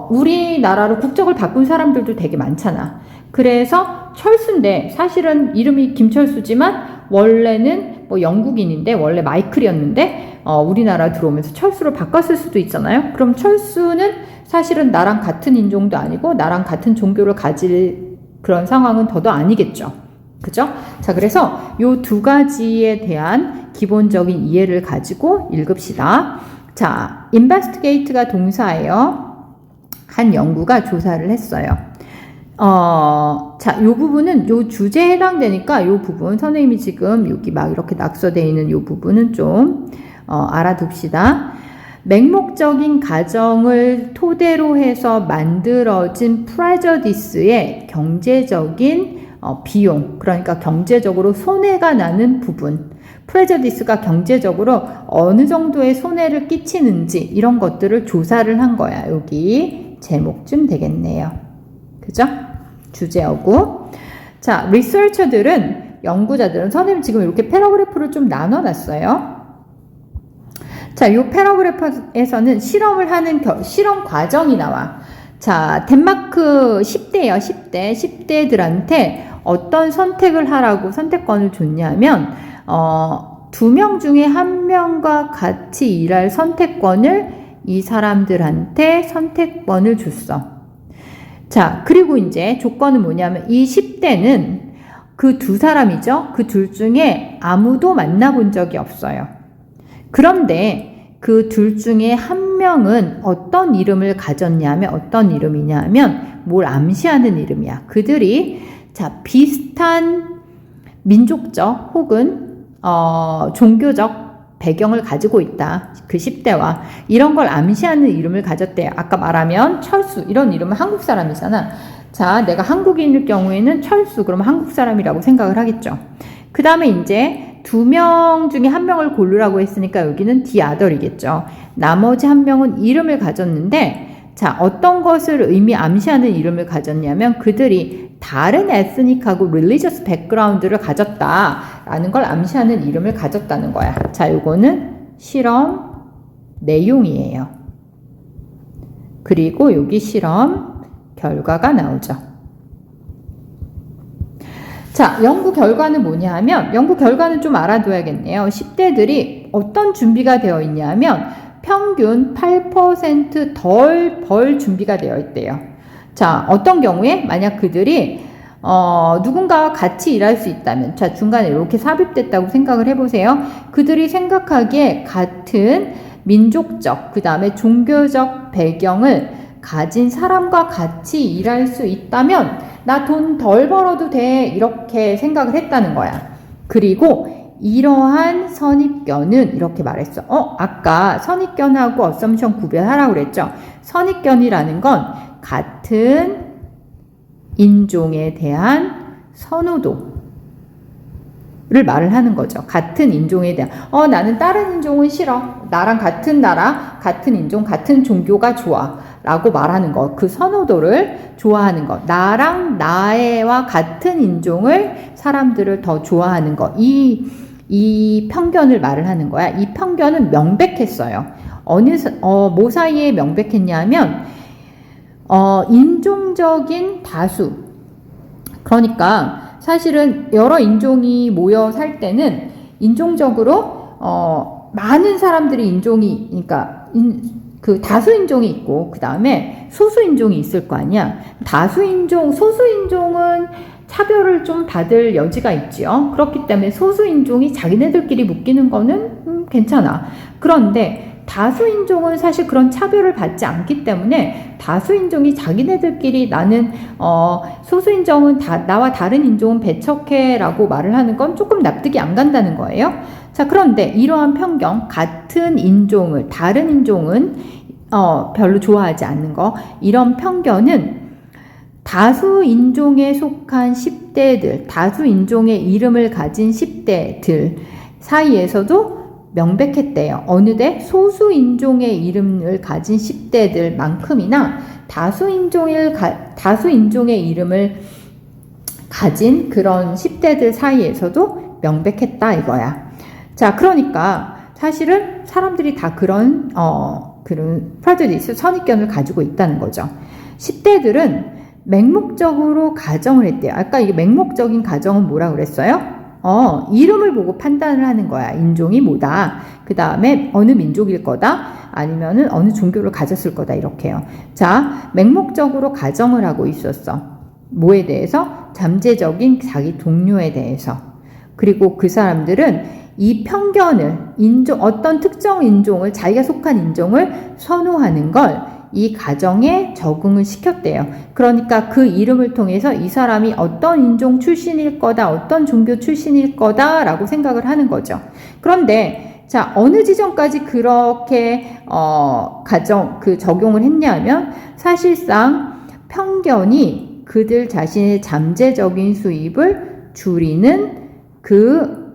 우리나라로 국적을 바꾼 사람들도 되게 많잖아. 그래서 철수인데 사실은 이름이 김철수지만 원래는 뭐 영국인인데 원래 마이클이었는데 우리나라 들어오면서 철수로 바꿨을 수도 있잖아요. 그럼 철수는 사실은 나랑 같은 인종도 아니고 나랑 같은 종교를 가질 그런 상황은 더더 아니겠죠. 그죠? 자, 그래서 요 두 가지에 대한 기본적인 이해를 가지고 읽읍시다. 자, investigate가 동사예요. 한 연구가 조사를 했어요. 자, 요 부분은 요 주제에 해당되니까 요 부분 선생님이 지금 여기 막 이렇게 낙서되어 있는 요 부분은 좀 알아둡시다. 맹목적인 가정을 토대로 해서 만들어진 프레저디스의 경제적인 비용, 그러니까 경제적으로 손해가 나는 부분, 프레저디스가 경제적으로 어느 정도의 손해를 끼치는지 이런 것들을 조사를 한 거야. 여기 제목쯤 되겠네요. 그죠? 주제어고. 자, 리서처들은, 연구자들은, 선생님 지금 이렇게 패러그래프를 좀 나눠놨어요. 자, 이 패러그래프에서는 실험을 하는 실험 과정이 나와. 자, 덴마크 10대예요. 10대. 10대들한테 어떤 선택을 하라고 선택권을 줬냐면 2명 중에 1명과 같이 일할 선택권을 이 사람들한테 선택권을 줬어. 자, 그리고 이제 조건은 뭐냐면 이 10대는 그 두 사람이죠. 그 둘 중에 아무도 만나본 적이 없어요. 그런데 그 둘 중에 한 명은 어떤 이름을 가졌냐면, 어떤 이름이냐면 뭘 암시하는 이름이야. 그들이 자, 비슷한 민족적 혹은 종교적 배경을 가지고 있다. 그 10대와 이런 걸 암시하는 이름을 가졌대요. 아까 말하면 철수, 이런 이름은 한국 사람이잖아. 자, 내가 한국인일 경우에는 철수, 그러면 한국 사람이라고 생각을 하겠죠. 그 다음에 이제 2명 중에 1명을 고르라고 했으니까 여기는 the other이겠죠. 나머지 1명은 이름을 가졌는데, 자, 어떤 것을 암시하는 이름을 가졌냐면 그들이 다른 에스닉하고 릴리저스 백그라운드를 가졌다라는 걸 암시하는 이름을 가졌다는 거야. 자, 요거는 실험 내용이에요. 그리고 여기 실험 결과가 나오죠. 자, 연구 결과는 뭐냐 하면, 연구 결과는 좀 알아둬야겠네요. 10대들이 어떤 준비가 되어 있냐면 평균 8% 덜 벌 준비가 되어 있대요. 자, 어떤 경우에 만약 그들이 누군가와 같이 일할 수 있다면, 자, 중간에 이렇게 삽입됐다고 생각을 해보세요. 그들이 생각하기에 같은 민족적, 그 다음에 종교적 배경을 가진 사람과 같이 일할 수 있다면 나 돈 덜 벌어도 돼, 이렇게 생각을 했다는 거야. 그리고 이러한 선입견은 이렇게 말했어. 아까 선입견하고 어썸션 구별하라고 그랬죠. 선입견이라는 건 같은 인종에 대한 선호도를 말을 하는 거죠. 같은 인종에 대한. 나는 다른 인종은 싫어. 나랑 같은 나라, 같은 인종, 같은 종교가 좋아. 라고 말하는 거. 그 선호도를 좋아하는 거. 나랑 나와 같은 인종을, 사람들을 더 좋아하는 거. 이 편견을 말을 하는 거야. 이 편견은 명백했어요. 뭐 사이에 명백했냐면, 인종적인 다수. 그러니까 사실은 여러 인종이 모여 살 때는 인종적으로 많은 사람들이 그러니까 그 다수 인종이 있고 그 다음에 소수 인종이 있을 거 아니야. 소수 인종은 차별을 좀 받을 여지가 있지요. 그렇기 때문에 소수 인종이 자기네들끼리 묶이는 거는 괜찮아. 그런데 다수 인종은 사실 그런 차별을 받지 않기 때문에 다수 인종이 자기네들끼리 나는 소수 인종은 나와 다른 인종은 배척해라고 말을 하는 건 조금 납득이 안 간다는 거예요. 자, 그런데 이러한 편견, 같은 인종을 다른 인종은 별로 좋아하지 않는 거, 이런 편견은 다수 인종에 속한 10대들, 다수 인종의 이름을 가진 10대들 사이에서도 명백했대요. 어느새 소수 인종의 이름을 가진 10대들만큼이나 다수 인종의 이름을 가진 그런 10대들 사이에서도 명백했다 이거야. 자, 그러니까 사실은 사람들이 다 그런 프레저디스, 선입견을 가지고 있다는 거죠. 10대들은 맹목적으로 가정을 했대요. 아까 이게 맹목적인 가정은 뭐라 그랬어요? 이름을 보고 판단을 하는 거야. 인종이 뭐다. 그 다음에 어느 민족일 거다. 아니면은 어느 종교를 가졌을 거다. 이렇게요. 자, 맹목적으로 가정을 하고 있었어. 뭐에 대해서? 잠재적인 자기 동료에 대해서. 그리고 그 사람들은 이 편견을 어떤 특정 인종을 자기가 속한 인종을 선호하는 걸 이 가정에 적응을 시켰대요. 그러니까 그 이름을 통해서 이 사람이 어떤 인종 출신일 거다, 어떤 종교 출신일 거다라고 생각을 하는 거죠. 그런데 자, 어느 지점까지 그렇게 적용을 했냐면 사실상 편견이 그들 자신의 잠재적인 수입을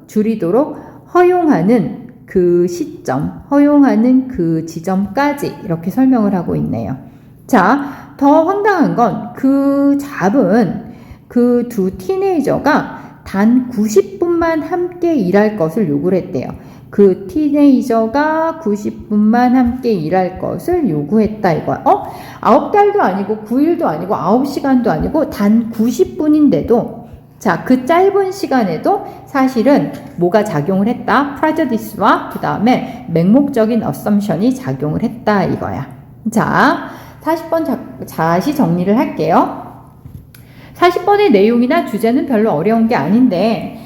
줄이도록 허용하는 그 시점, 허용하는 그 지점까지 이렇게 설명을 하고 있네요. 자, 더 황당한 건 그 잡은 그 두 티네이저가 단 90분만 함께 일할 것을 요구를 했대요. 그 티네이저가 90분만 함께 일할 것을 요구했다 이거야. 9달도 아니고 9일도 아니고 9시간도 아니고 단 90분인데도 자, 그 짧은 시간에도 사실은 뭐가 작용을 했다? 프라저디스와 그 다음에 맹목적인 어썸션이 작용을 했다 이거야. 자, 40번 다시 정리를 할게요. 40번의 내용이나 주제는 별로 어려운 게 아닌데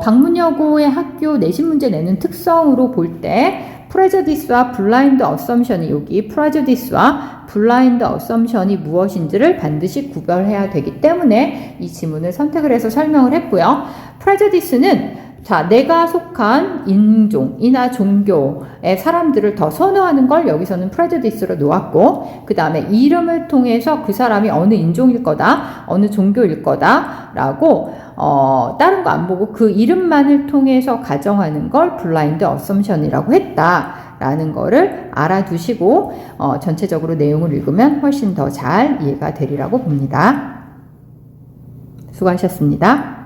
방문여고의 학교 내신 문제 내는 특성으로 볼 때 프레저디스와 블라인드 어썸션이 여기 프레저디스와 블라인드 어썸션이 무엇인지를 반드시 구별해야 되기 때문에 이 지문을 선택을 해서 설명을 했고요. 프레저디스는 자, 내가 속한 인종이나 종교의 사람들을 더 선호하는 걸 여기서는 프레저디스로 놓았고 그 다음에 이름을 통해서 그 사람이 어느 인종일 거다, 어느 종교일 거다 라고 다른 거 안 보고 그 이름만을 통해서 가정하는 걸 블라인드 어썸션이라고 했다라는 거를 알아두시고 전체적으로 내용을 읽으면 훨씬 더 잘 이해가 되리라고 봅니다. 수고하셨습니다.